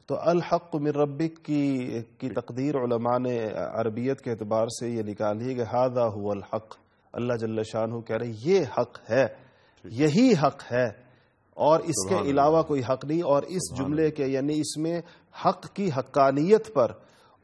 [SPEAKER 2] تو الحق من ربک کی تقدیر علماء نے عربیت کے اعتبار سے یہ نکالی ہے کہ ھذا ھو الحق، اللہ جل شانہ کہہ رہے یہ حق ہے، یہی حق ہے اور اس کے علاوہ کوئی حق نہیں. اور اس جملے کے یعنی اس میں حق کی حقانیت پر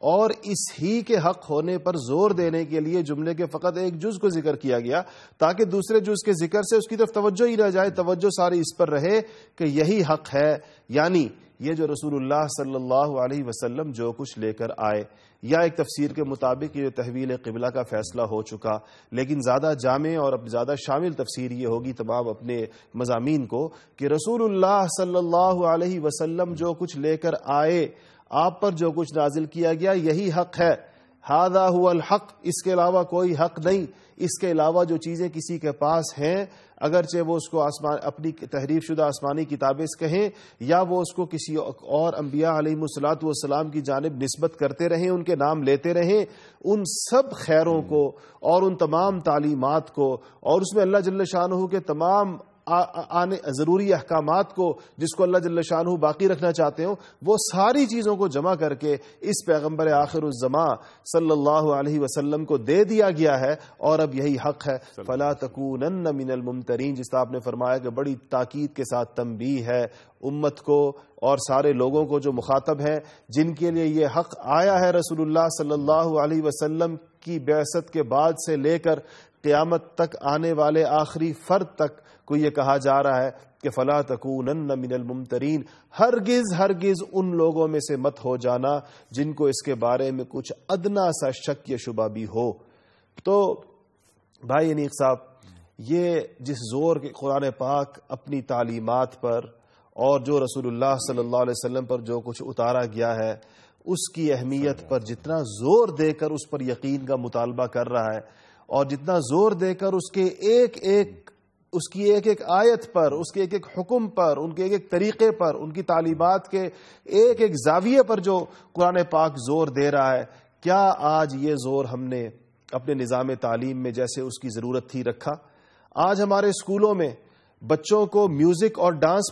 [SPEAKER 2] اور اس ہی کے حق ہونے پر زور دینے کے لیے جملے کے فقط ایک جز کو ذکر کیا گیا تاکہ دوسرے جز کے ذکر سے اس کی طرف توجہ ہی نہ جائے، توجہ ساری اس پر رہے کہ یہی حق ہے. یعنی یہ جو رسول اللہ صلی اللہ علیہ وسلم جو کچھ لے کر آئے، یا ایک تفسیر کے مطابق یہ تحویل قبلہ کا فیصلہ ہو چکا، لیکن زیادہ جامع اور زیادہ شامل تفسیر یہ ہوگی تمام اپنے مضامین کو کہ رسول اللہ صلی اللہ علیہ وسلم جو کچھ لے کر آئے، آپ پر جو کچھ نازل کیا گیا یہی حق ہے. ھذا ھو الحق، اس کے علاوہ کوئی حق نہیں. اس کے علاوہ جو چیزیں کسی کے پاس ہیں، اگرچہ وہ اس کو اپنی تحریف شدہ آسمانی کتابیں کہیں یا وہ اس کو کسی اور انبیاء علیہ الصلوۃ والسلام کی جانب نسبت کرتے رہیں، ان کے نام لیتے رہیں، ان سب خیروں کو اور ان تمام تعلیمات کو اور اس میں اللہ جل شانہ کے تمام آنے ضروری احکامات کو جس کو اللہ جل شانہ باقی رکھنا چاہتے ہوں، وہ ساری چیزوں کو جمع کر کے اس پیغمبر آخر الزماں صلی اللہ علیہ وسلم کو دے دیا گیا ہے، اور اب یہی حق ہے. فلا تکونن من الممترین، جس طرح آپ نے فرمایا کہ بڑی تاکید کے ساتھ تنبیہ ہے امت کو اور سارے لوگوں کو جو مخاطب ہیں، جن کے لیے یہ حق آیا ہے رسول اللہ صلی اللہ علیہ وسلم کی بعثت کے بعد سے لے کر قیامت تک آنے والے آخری فرد تک کو یہ کہا جا رہا ہے کہ فلا تکونن من الممترین، ہرگز ان لوگوں میں سے مت ہو جانا جن کو اس کے بارے میں کچھ ادنا سا شک یا شبہ بھی ہو. تو بھائی انیق صاحب، یہ جس زور کے قرآن پاک اپنی تعلیمات پر اور جو رسول اللہ صلی اللہ علیہ وسلم پر جو کچھ اتارا گیا ہے اس کی اہمیت پر جتنا زور دے کر اس پر یقین کا مطالبہ کر رہا ہے، اور جتنا زور دے کر اس کی ایک ایک آیت پر، اس کے ایک ایک حکم پر، ان کے ایک ایک طریقے پر، ان کی تعلیمات کے ایک ایک زاویے پر جو قرآن پاک زور دے رہا ہے، کیا آج یہ زور ہم نے اپنے نظام تعلیم میں جیسے اس کی ضرورت تھی رکھا؟ آج ہمارے اسکولوں میں بچوں کو میوزک اور ڈانس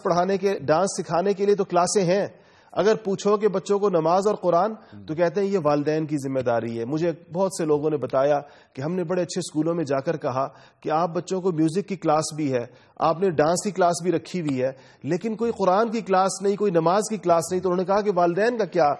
[SPEAKER 2] سکھانے کے لیے تو کلاسیں ہیں. اگر پوچھو کہ بچوں کو نماز اور قرآن، تو کہتے ہیں یہ والدین کی ذمہ داری ہے. مجھے بہت سے لوگوں نے بتایا کہ ہم نے بڑے اچھے اسکولوں میں جا کر کہا کہ آپ بچوں کو میوزک کی کلاس بھی ہے، آپ نے ڈانس کی کلاس بھی رکھی ہوئی ہے، لیکن کوئی قرآن کی کلاس نہیں، کوئی نماز کی کلاس نہیں. تو انہوں نے کہا کہ والدین کا کیا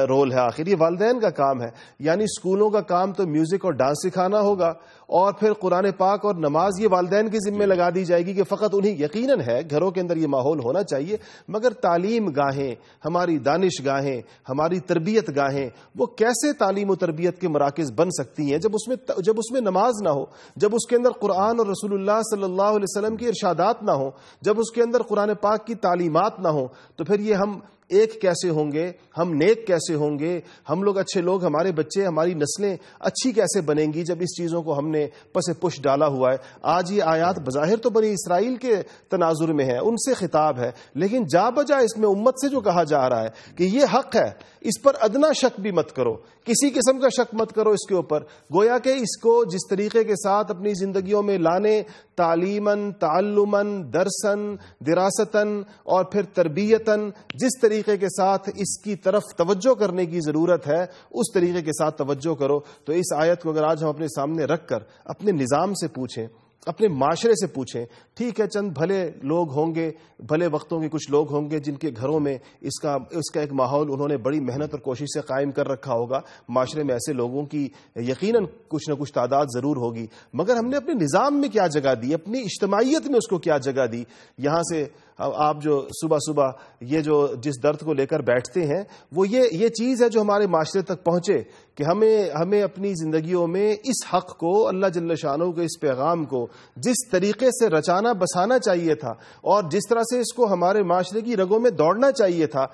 [SPEAKER 2] رول ہے؟ آخر یہ والدین کا کام ہے. یعنی اسکولوں کا کام تو میوزک اور ڈانس سکھانا ہوگا، اور پھر قرآن پاک اور نماز یہ والدین کی ذمہ لگا دی جائے گی کہ فقط انہیں یقیناً ہے گھروں کے اندر یہ ماحول ہونا چاہیے، مگر تعلیم گاہیں، ہماری دانش گاہیں، ہماری تربیت گاہیں، وہ کیسے تعلیم و تربیت کے مراکز بن سکتی ہیں جب اس میں نماز نہ ہو، جب اس کے اندر قرآن اور رسول اللہ صلی اللہ علیہ وسلم کی ارشادات نہ ہوں، جب اس کے اندر قرآن پاک کی تعلیمات نہ ہوں؟ تو پھر یہ ہم ایک کیسے ہوں گے، ہم نیک کیسے ہوں گے، ہم لوگ اچھے لوگ، ہمارے بچے، ہماری نسلیں اچھی کیسے بنیں گی جب اس چیزوں کو ہم نے پس پش ڈالا ہوا ہے۔ آج یہ آیات بظاہر تو بنی اسرائیل کے تناظر میں ہے، ان سے خطاب ہے، لیکن جا بجا اس میں امت سے جو کہا جا رہا ہے کہ یہ حق ہے، اس پر ادنا شک بھی مت کرو، کسی قسم کا شک مت کرو اس کے اوپر، گویا کہ اس کو جس طریقے کے ساتھ اپنی زندگیوں میں لانے، تعلیماً، تعلماً، درساً، دراستاً اور پھر تربیتاً، جس طریقے کے ساتھ اس کی طرف توجہ کرنے کی ضرورت ہے اس طریقے کے ساتھ توجہ کرو۔ تو اس آیت کو اگر آج ہم اپنے سامنے رکھ کر اپنے نظام سے پوچھیں، اپنے معاشرے سے پوچھیں، ٹھیک ہے چند بھلے لوگ ہوں گے، بھلے وقتوں کے کچھ لوگ ہوں گے جن کے گھروں میں اس کا ایک ماحول انہوں نے بڑی محنت اور کوشش سے قائم کر رکھا ہوگا، معاشرے میں ایسے لوگوں کی یقیناً کچھ نہ کچھ تعداد ضرور ہوگی، مگر ہم نے اپنے نظام میں کیا جگہ دی، اپنی اجتماعیت میں اس کو کیا جگہ دی؟ یہاں سے آپ جو صبح صبح یہ جو جس درد کو لے کر بیٹھتے ہیں وہ یہ چیز ہے جو ہمارے معاشرے تک پہنچے کہ ہمیں اپنی زندگیوں میں اس حق کو، اللہ جل شانہ کے اس پیغام کو جس طریقے سے رچانا بسانا چاہیے تھا اور جس طرح سے اس کو ہمارے معاشرے کی رگوں میں دوڑنا چاہیے تھا،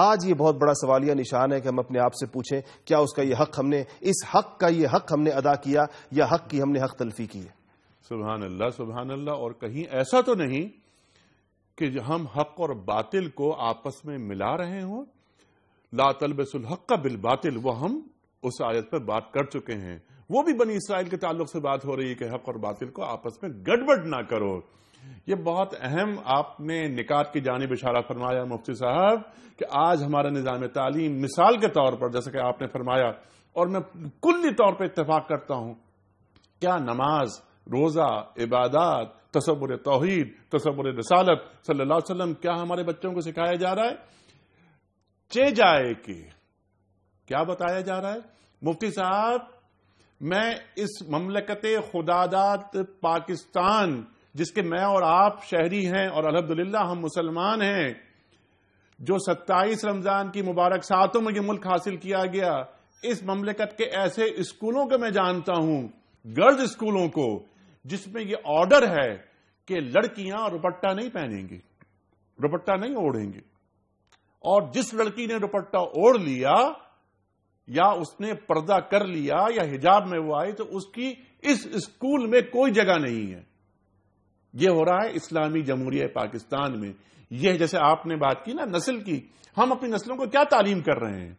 [SPEAKER 2] آج یہ بہت بڑا سوالیہ نشان ہے کہ ہم اپنے آپ سے پوچھیں کیا اس کا یہ حق اس حق کا یہ حق ہم نے ادا کیا یا حق کی ہم نے حق تلفی کی ہے؟
[SPEAKER 1] سبحان اللہ، سبحان اللہ۔ اور کہیں ایسا تو نہیں کہ ہم حق اور باطل کو آپس میں ملا رہے ہوں؟ لا تلبسوا الحق بالباطل، وہ ہم اس آیت پر بات کر چکے ہیں، وہ بھی بنی اسرائیل کے تعلق سے بات ہو رہی ہے کہ حق اور باطل کو آپس میں گڑبڑ نہ کرو۔ یہ بہت اہم آپ نے نکات کی جانب اشارہ فرمایا مفتی صاحب کہ آج ہمارا نظام تعلیم مثال کے طور پر جیسا کہ آپ نے فرمایا، اور میں کلی طور پہ اتفاق کرتا ہوں، کیا نماز، روزہ، عبادات، تصور توحید، تصور رسالت صلی اللہ علیہ وسلم کیا ہمارے بچوں کو سکھایا جا رہا ہے؟ چے جائے کہ کیا بتایا جا رہا ہے؟ مفتی صاحب، میں اس مملکت خداداد پاکستان جس کے میں اور آپ شہری ہیں اور الحمدللہ ہم مسلمان ہیں، جو 27 رمضان کی مبارک ساتوں میں یہ ملک حاصل کیا گیا، اس مملکت کے ایسے اسکولوں کو میں جانتا ہوں، گرلز اسکولوں کو، جس میں یہ آرڈر ہے کہ لڑکیاں دوپٹہ نہیں پہنیں گی، دوپٹہ نہیں اوڑھیں گی، اور جس لڑکی نے دوپٹہ اوڑھ لیا یا اس نے پردہ کر لیا یا حجاب میں وہ آئی تو اس کی اس اسکول میں کوئی جگہ نہیں ہے۔ یہ ہو رہا ہے اسلامی جمہوریہ پاکستان میں۔ یہ جیسے آپ نے بات کی نا نسل کی، ہم اپنی نسلوں کو کیا تعلیم کر رہے ہیں؟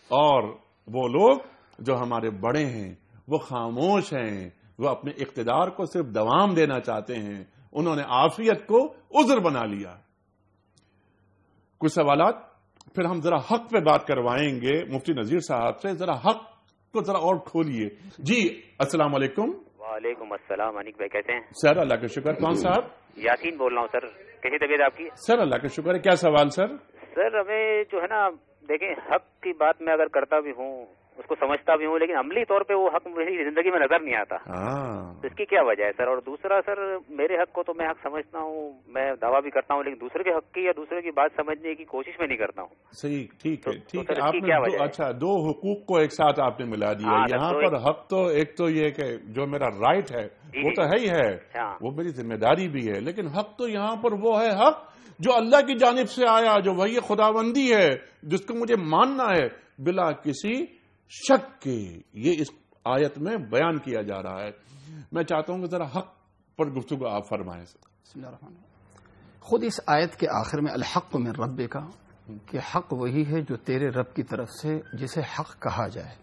[SPEAKER 1] اور وہ لوگ جو ہمارے بڑے ہیں وہ خاموش ہیں، وہ اپنے اقتدار کو صرف دوام دینا چاہتے ہیں، انہوں نے عافیت کو عذر بنا لیا۔ کچھ سوالات پھر ہم ذرا حق پہ بات کروائیں گے مفتی نذیر صاحب سے، ذرا حق کو ذرا اور کھولیے۔ جی السلام علیکم۔
[SPEAKER 4] وعلیکم السلام، انیک بھائی کیسے ہیں؟
[SPEAKER 1] سر اللہ کا شکر۔ کون صاحب؟
[SPEAKER 4] یاسین بول رہا ہوں سر، کیسی طبیعت آپ کی؟
[SPEAKER 1] سر اللہ کا شکر ہے۔ کیا سوال سر؟
[SPEAKER 4] سر ہمیں جو ہے نا، دیکھیں حق کی بات میں اگر کرتا بھی ہوں، اس کو سمجھتا بھی ہوں، لیکن عملی طور پہ وہ حق میری زندگی میں نظر نہیں آتا۔ تو اس کی کیا وجہ ہے سر؟ اور دوسرا سر، میرے حق کو تو میں حق سمجھتا ہوں، میں دعویٰ بھی کرتا ہوں، لیکن دوسرے کے حق کی یا دوسرے کی بات سمجھنے کی کوشش میں نہیں کرتا ہوں۔
[SPEAKER 1] صحیح، ٹھیک ہے، ٹھیک ہے۔
[SPEAKER 4] آپ نے
[SPEAKER 1] اچھا، دو حقوق کو ایک ساتھ آپ نے ملا دیا۔ یہاں پر حق تو ایک تو یہ کہ جو میرا رائٹ ہے وہ تو ہے ہی ہے، وہ میری ذمہ داری بھی ہے، لیکن حق تو یہاں پر وہ ہے حق جو اللہ کی جانب سے آیا، جو وہی خداوندی ہے، جس کو مجھے ماننا ہے بلا کسی شک کے۔ یہ اس آیت میں بیان کیا جا رہا ہے۔ میں چاہتا ہوں کہ ذرا حق پر گفتگو آپ فرمائیں۔
[SPEAKER 3] بسم اللہ الرحمن الرحیم۔ خود اس آیت کے آخر میں الحق من ربک کا کہ حق وہی ہے جو تیرے رب کی طرف سے جسے حق کہا جائے۔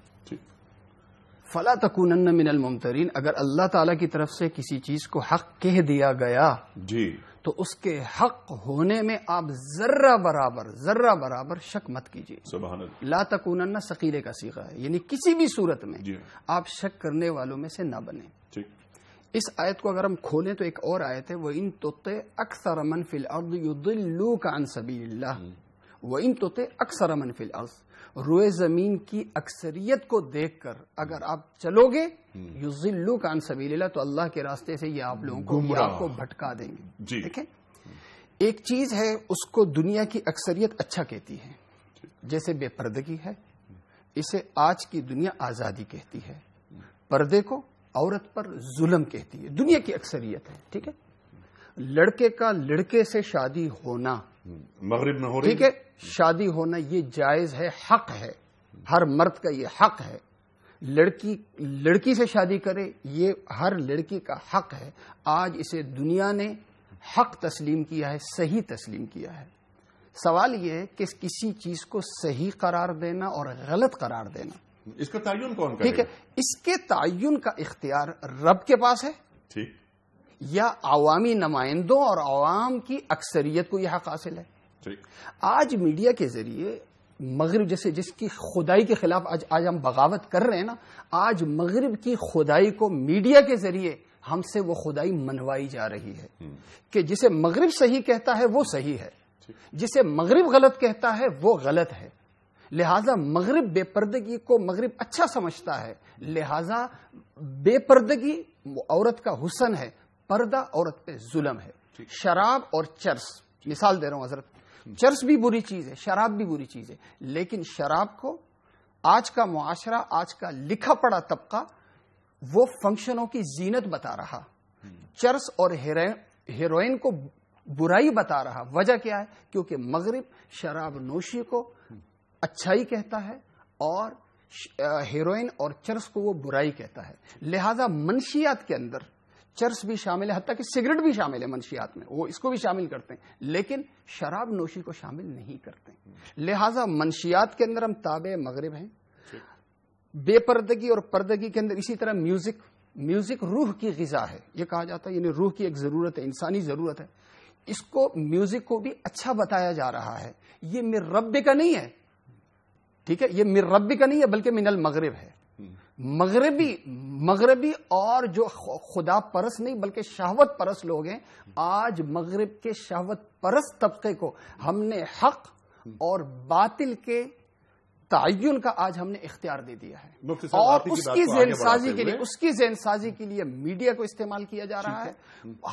[SPEAKER 3] فلا تکونن من الممترین، اگر اللہ تعالی کی طرف سے کسی چیز کو حق کہہ دیا گیا
[SPEAKER 1] جی
[SPEAKER 3] تو اس کے حق ہونے میں آپ ذرہ برابر شک مت کیجیے۔
[SPEAKER 1] سبحان اللہ۔
[SPEAKER 3] لا تکونن ثقیلے کا صیغہ ہے، یعنی کسی بھی صورت میں
[SPEAKER 1] جی
[SPEAKER 3] آپ شک کرنے والوں میں سے نہ بنیں۔
[SPEAKER 1] ٹھیک۔
[SPEAKER 3] اس آیت کو اگر ہم کھولیں تو ایک اور آیت ہے، وَإِن تُطِعْ أَكْثَرَ مَن فِي الْأَرْضِ يُضِلُّوكَ عَن سَبِيلِ اللَّهِ وَإِن تُطِعْ أَكْثَرَ مَن فِي الْأَرْضِ، روئے زمین کی اکثریت کو دیکھ کر اگر آپ چلو گے یضلوک عن سبیل اللہ، تو اللہ کے راستے سے یہ آپ لوگوں کو آپ کو بھٹکا دیں گے۔
[SPEAKER 1] جی
[SPEAKER 3] دیکھیں، ایک چیز ہے اس کو دنیا کی اکثریت اچھا کہتی ہے، جیسے بے پردگی ہے، اسے آج کی دنیا آزادی کہتی ہے، پردے کو عورت پر ظلم کہتی ہے، دنیا کی اکثریت ہے، ٹھیک ہے۔ لڑکے کا لڑکے سے شادی ہونا
[SPEAKER 1] مغرب میں ہو رہی
[SPEAKER 3] ٹھیک ہے، شادی ہونا یہ جائز ہے، حق ہے، ہر مرد کا یہ حق ہے. لڑکی سے شادی کرے یہ ہر لڑکی کا حق ہے. آج اسے دنیا نے حق تسلیم کیا ہے، صحیح تسلیم کیا ہے. سوال یہ ہے کہ کسی چیز کو صحیح قرار دینا اور غلط قرار دینا،
[SPEAKER 1] اس کا تعین کون کرے؟
[SPEAKER 3] ٹھیک ہے، اس کے تعین کا اختیار رب کے پاس ہے،
[SPEAKER 1] ٹھیک،
[SPEAKER 3] یا عوامی نمائندوں اور عوام کی اکثریت کو یہ حق حاصل ہے.
[SPEAKER 1] ٹھیک.
[SPEAKER 3] آج میڈیا کے ذریعے مغرب جیسے جس کی خدائی کے خلاف آج ہم بغاوت کر رہے ہیں نا، آج مغرب کی خدائی کو میڈیا کے ذریعے ہم سے وہ خدائی منوائی جا رہی ہے کہ جسے مغرب صحیح کہتا ہے وہ صحیح ہے، جسے مغرب غلط کہتا ہے وہ غلط ہے. لہذا مغرب بے پردگی کو مغرب اچھا سمجھتا ہے، لہذا بے پردگی عورت کا حسن ہے، پردہ عورت پہ ظلم ہے. شراب اور چرس، مثال دے رہا ہوں حضرت، چرس بھی بری چیز ہے، شراب بھی بری چیز ہے، لیکن شراب کو آج کا معاشرہ، آج کا لکھا پڑھا طبقہ وہ فنکشنوں کی زینت بتا رہا، چرس اور ہیروئن کو برائی بتا رہا. وجہ کیا ہے؟ کیونکہ مغرب شراب نوشی کو اچھائی کہتا ہے اور ہیروئن اور چرس کو وہ برائی کہتا ہے. لہذا منشیات کے اندر چرس بھی شامل ہے، حتیٰ کہ سگریٹ بھی شامل ہے منشیات میں، وہ اس کو بھی شامل کرتے ہیں، لیکن شراب نوشی کو شامل نہیں کرتے. لہذا منشیات کے اندر ہم تابع مغرب ہیں. بے پردگی اور پردگی کے اندر اسی طرح میوزک روح کی غذا ہے، یہ کہا جاتا ہے، یعنی روح کی ایک ضرورت ہے، انسانی ضرورت ہے. اس کو میوزک کو بھی اچھا بتایا جا رہا ہے. یہ من رب کا نہیں ہے، ٹھیک ہے، یہ من رب کا نہیں ہے بلکہ من المغرب ہے. مغربی اور جو خدا پرست نہیں بلکہ شہوت پرست لوگ ہیں، آج مغرب کے شہوت پرست طبقے کو ہم نے حق اور باطل کے تعین کا آج ہم نے اختیار دے دیا ہے، اور اس کی ذہن سازی کے لیے میڈیا کو استعمال کیا جا رہا ہے.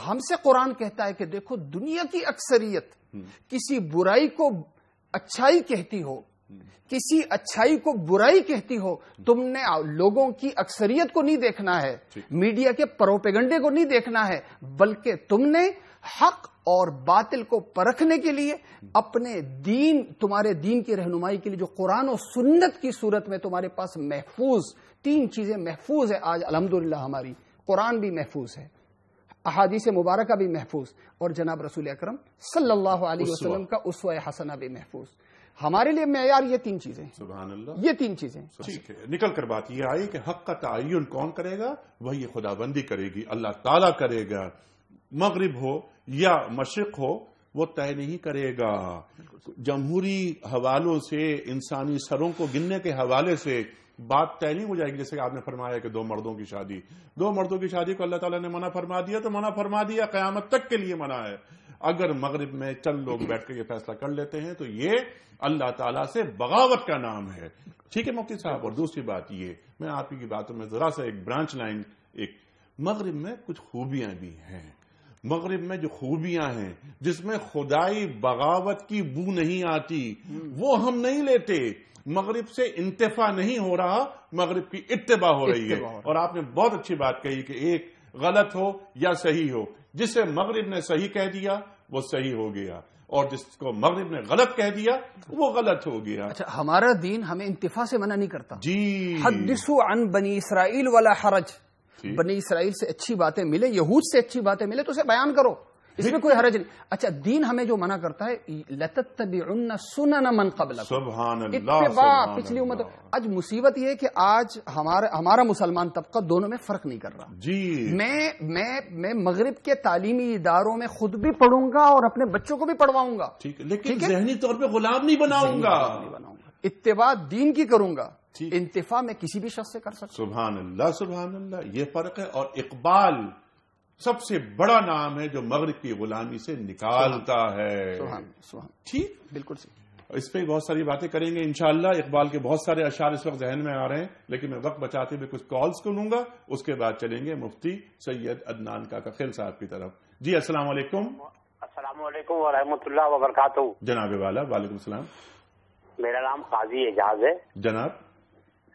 [SPEAKER 3] ہم سے قرآن کہتا ہے کہ دیکھو دنیا کی اکثریت کسی برائی کو اچھائی کہتی ہو، کسی اچھائی کو برائی کہتی ہو، تم نے لوگوں کی اکثریت کو نہیں دیکھنا ہے، میڈیا کے پروپیگنڈے کو نہیں دیکھنا ہے، بلکہ تم نے حق اور باطل کو پرکھنے کے لیے اپنے دین، تمہارے دین کی رہنمائی کے لیے جو قرآن و سنت کی صورت میں تمہارے پاس محفوظ 3 چیزیں محفوظ ہے. آج الحمدللہ ہماری قرآن بھی محفوظ ہے، احادیث مبارکہ بھی محفوظ، اور جناب رسول اکرم صلی اللہ علیہ وسلم کا اسوہ حسنہ بھی محفوظ. ہمارے لیے معیار یہ 3 چیزیں.
[SPEAKER 1] سبحان اللہ.
[SPEAKER 3] یہ 3 چیزیں.
[SPEAKER 1] ٹھیک ہے، نکل کر بات یہ آئی کہ حق کا تعین کون کرے گا؟ وہی خدا بندی کرے گی، اللہ تعالیٰ کرے گا. مغرب ہو یا مشرق ہو وہ طے نہیں کرے گا. جمہوری حوالوں سے، انسانی سروں کو گننے کے حوالے سے بات طے نہیں ہو جائے گی. جیسے کہ آپ نے فرمایا کہ 2 مردوں کی شادی کو اللہ تعالیٰ نے منع فرما دیا تو منع فرما دیا، قیامت تک کے لیے منع ہے. اگر مغرب میں چند لوگ بیٹھ کے یہ فیصلہ کر لیتے ہیں تو یہ اللہ تعالیٰ سے بغاوت کا نام ہے. ٹھیک ہے مفتی صاحب. اور دوسری بات یہ، میں آپ کی باتوں میں ذرا سا ایک برانچ لائن، ایک مغرب میں کچھ خوبیاں بھی ہیں. مغرب میں جو خوبیاں ہیں جس میں خدائی بغاوت کی بو نہیں آتی، وہ ہم نہیں لیتے. مغرب سے انتفاع نہیں ہو رہا، مغرب کی اتباع ہو رہی ہے. اور آپ نے بہت اچھی بات کہی کہ ایک غلط ہو یا صحیح ہو، جسے مغرب نے صحیح کہہ دیا وہ صحیح ہو گیا، اور جس کو مغرب نے غلط کہہ دیا وہ غلط ہو گیا.
[SPEAKER 3] اچھا، ہمارا دین ہمیں انتفاع سے منع نہیں کرتا.
[SPEAKER 1] جی،
[SPEAKER 3] حدثوا عن بنی اسرائیل ولا حرج. بنی اسرائیل سے اچھی باتیں ملے، یہود سے اچھی باتیں ملے تو اسے بیان کرو، اس میں کوئی حرج نہیں. اچھا، دین ہمیں جو منع کرتا ہے لَتَتَّبِعُنَّ سُنَنَ مَنْ قَبْلَكُمْ،
[SPEAKER 1] سبحان اللہ،
[SPEAKER 3] اتباع پچھلی امت. آج مصیبت یہ ہے کہ آج ہمارا مسلمان طبقہ دونوں میں فرق نہیں کر رہا.
[SPEAKER 1] جی،
[SPEAKER 3] میں مغرب کے تعلیمی اداروں میں خود بھی پڑھوں گا اور اپنے بچوں کو بھی پڑھواؤں گا،
[SPEAKER 1] ٹھیک ہے، لیکن ذہنی طور پہ غلام نہیں بناؤں گا.
[SPEAKER 3] اتباع دین کی کروں گا، انتفاع میں کسی بھی شخص سے کر سکتا.
[SPEAKER 1] سبحان اللہ، سبحان اللہ، یہ فرق ہے. اور اقبال سب سے بڑا نام ہے جو مغرب کی غلامی سے نکالتا ہے.
[SPEAKER 3] سبحان،
[SPEAKER 1] ٹھیک،
[SPEAKER 3] بالکل صحیح.
[SPEAKER 1] اس پہ بہت ساری باتیں کریں گے انشاءاللہ. اقبال کے بہت سارے اشعار اس وقت ذہن میں آ رہے ہیں، لیکن میں وقت بچاتے ہوئے کچھ کالز کو لوں گا، اس کے بعد چلیں گے مفتی سید عدنان کاکا خیل صاحب کی طرف. جی السلام علیکم.
[SPEAKER 5] السلام علیکم ورحمۃ اللہ وبرکاتہ.
[SPEAKER 1] جناب والا، وعلیکم السلام.
[SPEAKER 5] میرا نام قاضی اعجاز ہے.
[SPEAKER 1] جناب،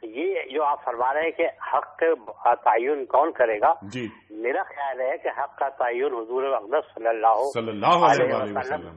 [SPEAKER 5] یہ جو آپ فرما رہے ہیں کہ حق کا تعین کون کرے گا،
[SPEAKER 1] جی،
[SPEAKER 5] میرا خیال ہے کہ حق کا تعین حضور اقدس صلی اللہ
[SPEAKER 1] علیہ وسلم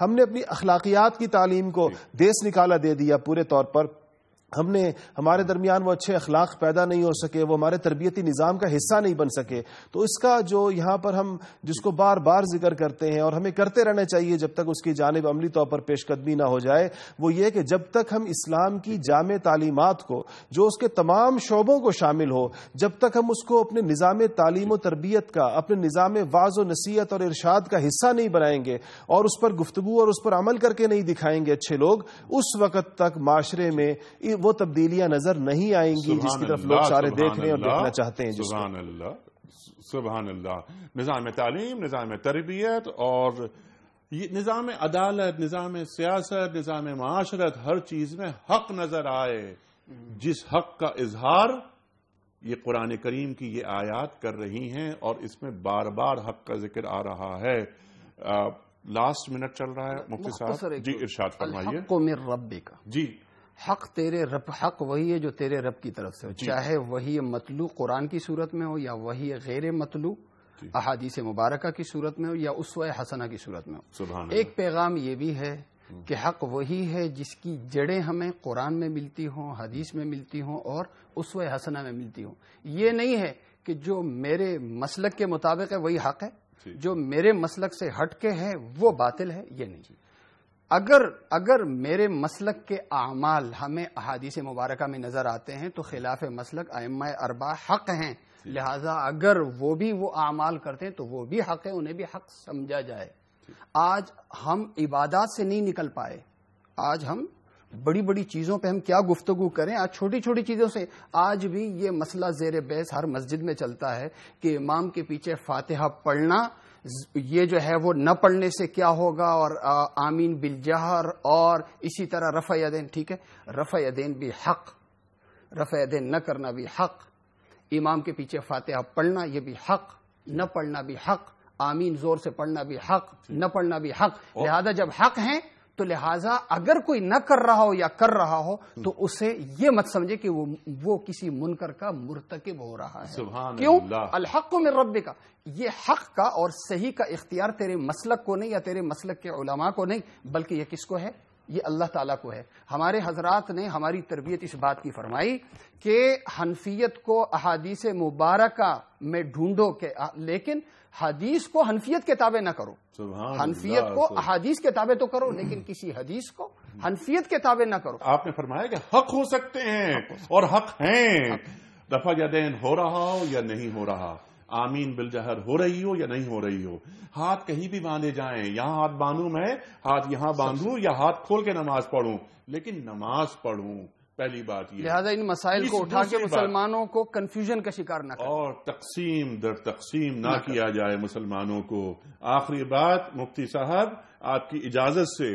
[SPEAKER 2] ہم نے اپنی اخلاقیات کی تعلیم کو دیس نکالا دے دیا پورے طور پر. ہم نے ہمارے درمیان وہ اچھے اخلاق پیدا نہیں ہو سکے, وہ ہمارے تربیتی نظام کا حصہ نہیں بن سکے. تو اس کا جو یہاں پر ہم جس کو بار بار ذکر کرتے ہیں اور ہمیں کرتے رہنا چاہیے جب تک اس کی جانب عملی طور پر پیش قدمی نہ ہو جائے, وہ یہ کہ جب تک ہم اسلام کی جامع تعلیمات کو جو اس کے تمام شعبوں کو شامل ہو, جب تک ہم اس کو اپنے نظام تعلیم و تربیت کا, اپنے نظام وعظ و نصیحت اور ارشاد کا حصہ نہیں بنائیں گے اور اس پر گفتگو اور اس پر عمل کر کے نہیں دکھائیں گے اچھے لوگ, اس وقت تک معاشرے میں وہ تبدیلیاں نظر نہیں آئیں گی جس کی طرف لوگ سارے دیکھ رہے ہیں اور دیکھنا چاہتے ہیں.
[SPEAKER 1] سبحان اللہ, سبحان اللہ. نظام تعلیم, نظام تربیت اور یہ نظام عدالت, نظام سیاست, نظام معاشرت, ہر چیز میں حق نظر آئے. جس حق کا اظہار یہ قرآن کریم کی یہ آیات کر رہی ہیں اور اس میں بار بار حق کا ذکر آ رہا ہے. لاسٹ منٹ چل رہا ہے مفتی صاحب, جی ارشاد فرمائیے.
[SPEAKER 3] الحق من ربک,
[SPEAKER 1] جی
[SPEAKER 3] حق تیرے رب, حق وہی ہے جو تیرے رب کی طرف سے ہو, چاہے وہی مطلوع قرآن کی صورت میں ہو یا وہی غیر مطلوع احادیث مبارکہ کی صورت میں ہو یا اسوہ حسنہ کی صورت میں ہو. ایک پیغام یہ بھی ہے کہ حق وہی ہے جس کی جڑیں ہمیں قرآن میں ملتی ہوں, حدیث میں ملتی ہوں اور اسوہ حسنہ میں ملتی ہوں. یہ نہیں ہے کہ جو میرے مسلک کے مطابق ہے وہی حق ہے, جو میرے مسلک سے ہٹ کے ہے وہ باطل ہے, یہ نہیں. اگر میرے مسلک کے اعمال ہمیں احادیث مبارکہ میں نظر آتے ہیں تو خلاف مسلک ائمہ اربعہ حق ہیں, لہذا اگر وہ بھی وہ اعمال کرتے ہیں تو وہ بھی حق ہے, انہیں بھی حق سمجھا جائے. آج ہم عبادات سے نہیں نکل پائے, آج ہم بڑی بڑی چیزوں پہ ہم کیا گفتگو کریں, آج چھوٹی چھوٹی چیزوں سے آج بھی یہ مسئلہ زیر بحث ہر مسجد میں چلتا ہے کہ امام کے پیچھے فاتحہ پڑھنا یہ جو ہے وہ نہ پڑھنے سے کیا ہوگا, اور آمین بالجہر, اور اسی طرح رفع یدین. ٹھیک ہے, رفع یدین بھی حق, رفع یدین نہ کرنا بھی حق, امام کے پیچھے فاتحہ پڑھنا یہ بھی حق, نہ پڑھنا بھی حق, آمین زور سے پڑھنا بھی حق, نہ پڑھنا بھی حق. لہذا جب حق ہیں تو لہٰذا اگر کوئی نہ کر رہا ہو یا کر رہا ہو تو اسے یہ مت سمجھے کہ وہ کسی منکر کا مرتکب ہو رہا ہے. کیوں؟ الحق من ربک, یہ حق کا اور صحیح کا اختیار تیرے مسلک کو نہیں یا تیرے مسلک کے علماء کو نہیں, بلکہ یہ کس کو ہے؟ یہ اللہ تعالیٰ کو ہے. ہمارے حضرات نے ہماری تربیت اس بات کی فرمائی کہ حنفیت کو احادیث مبارکہ میں ڈھونڈو, لیکن حدیث کو حنفیت کے تابع نہ کرو. حنفیت کو احادیث کے تابع تو کرو, لیکن کسی حدیث کو حنفیت کے تابع نہ کرو.
[SPEAKER 1] آپ نے فرمایا کہ حق ہو سکتے ہیں اور حق ہیں, رفع یدین ہو رہا ہو یا نہیں ہو رہا, آمین بالجہر ہو رہی ہو یا نہیں ہو رہی ہو, ہاتھ کہیں بھی باندھے جائیں, یہاں ہاتھ باندھوں میں, ہاتھ یہاں باندھوں یا ہاتھ کھول کے نماز پڑھوں, لیکن نماز پڑھوں. پہلی بات یہ,
[SPEAKER 3] لہذا ان مسائل کو اٹھا کے مسلمانوں کو کنفیوژن کا شکار نہ کریں
[SPEAKER 1] اور تقسیم در تقسیم نہ کیا جائے مسلمانوں کو. آخری بات مفتی صاحب آپ کی اجازت سے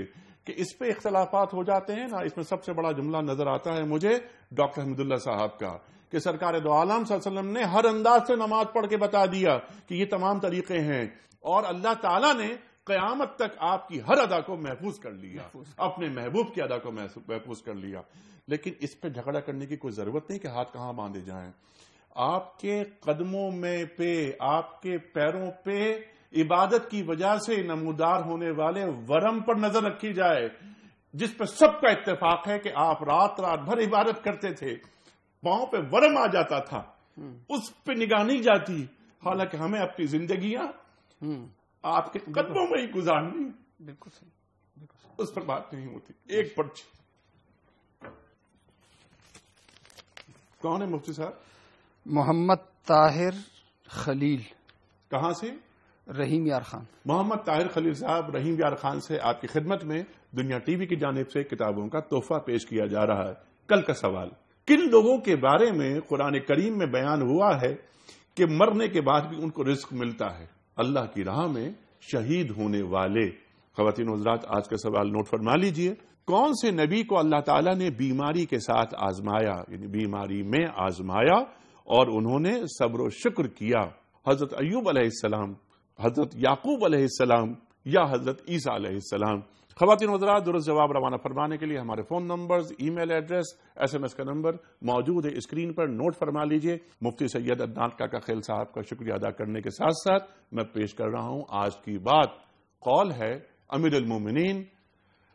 [SPEAKER 1] کہ اس پہ اختلافات ہو جاتے ہیں نا, اس میں سب سے بڑا جملہ نظر آتا ہے مجھے ڈاکٹر حمید اللہ صاحب کا کہ سرکار دو عالم صلی اللہ علیہ وسلم نے ہر انداز سے نماز پڑھ کے بتا دیا کہ یہ تمام طریقے ہیں, اور اللہ تعالیٰ نے قیامت تک آپ کی ہر ادا کو محفوظ کر لیا, اپنے محبوب کی ادا کو محفوظ کر لیا. لیکن اس پہ جھگڑا کرنے کی کوئی ضرورت نہیں کہ ہاتھ کہاں باندھے جائیں. آپ کے قدموں میں پہ, آپ کے پیروں پہ عبادت کی وجہ سے نمودار ہونے والے ورم پر نظر رکھی جائے, جس پہ سب کا اتفاق ہے کہ آپ رات بھر عبادت کرتے تھے, پاؤں پہ ورم آ جاتا تھا, اس پہ نگاہ نہیں جاتی, حالانکہ ہمیں اپنی زندگیاں آپ کے قدموں میں ہی گزارنی.
[SPEAKER 3] بالکل صحیح,
[SPEAKER 1] اس پر بات نہیں ہوتی. ایک پرچی کون ہے مفتی صاحب؟
[SPEAKER 3] محمد طاہر خلیل.
[SPEAKER 1] کہاں سے؟
[SPEAKER 3] رحیم یار خان.
[SPEAKER 1] محمد طاہر خلیل صاحب رحیم یار خان سے آپ کی خدمت میں دنیا ٹی وی کی جانب سے کتابوں کا تحفہ پیش کیا جا رہا ہے. کل کا سوال, کن لوگوں کے بارے میں قرآن کریم میں بیان ہوا ہے کہ مرنے کے بعد بھی ان کو رزق ملتا ہے؟ اللہ کی راہ میں شہید ہونے والے. خواتین و حضرات, آج کا سوال نوٹ فرما لیجئے. کون سے نبی کو اللہ تعالیٰ نے بیماری کے ساتھ آزمایا, یعنی بیماری میں آزمایا اور انہوں نے صبر و شکر کیا؟ حضرت ایوب علیہ السلام, حضرت یعقوب علیہ السلام یا حضرت عیسیٰ علیہ السلام؟ خواتین و حضرات, درست جواب روانہ فرمانے کے لیے ہمارے فون نمبرز, ای میل ایڈریس, SMS کا نمبر موجود ہے اسکرین پر, نوٹ فرما لیجئے. مفتی سید عدنان کاکا خیل صاحب کا شکریہ ادا کرنے کے ساتھ ساتھ میں پیش کر رہا ہوں آج کی بات. قول ہے امیر المومنین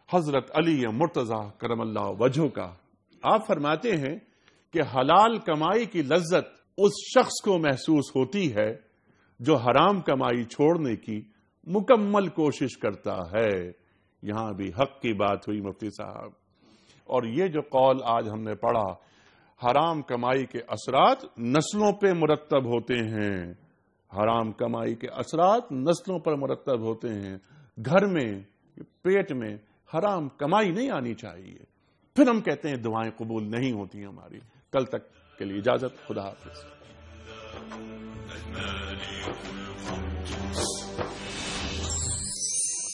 [SPEAKER 1] حضرت علی مرتضی کرم اللہ وجہہ کا، آپ فرماتے ہیں کہ حلال کمائی کی لذت اس شخص کو محسوس ہوتی ہے جو حرام کمائی چھوڑنے کی مکمل کوشش کرتا ہے۔ یہاں بھی حق کی بات ہوئی مفتی صاحب، اور یہ جو قول آج ہم نے پڑھا، حرام کمائی کے اثرات نسلوں پہ مرتب ہوتے ہیں، حرام کمائی کے اثرات نسلوں پر مرتب ہوتے ہیں۔ گھر میں، پیٹ میں حرام کمائی نہیں آنی چاہیے، پھر ہم کہتے ہیں دعائیں قبول نہیں ہوتی ہماری۔ کل تک کے لیے اجازت، خدا حافظ۔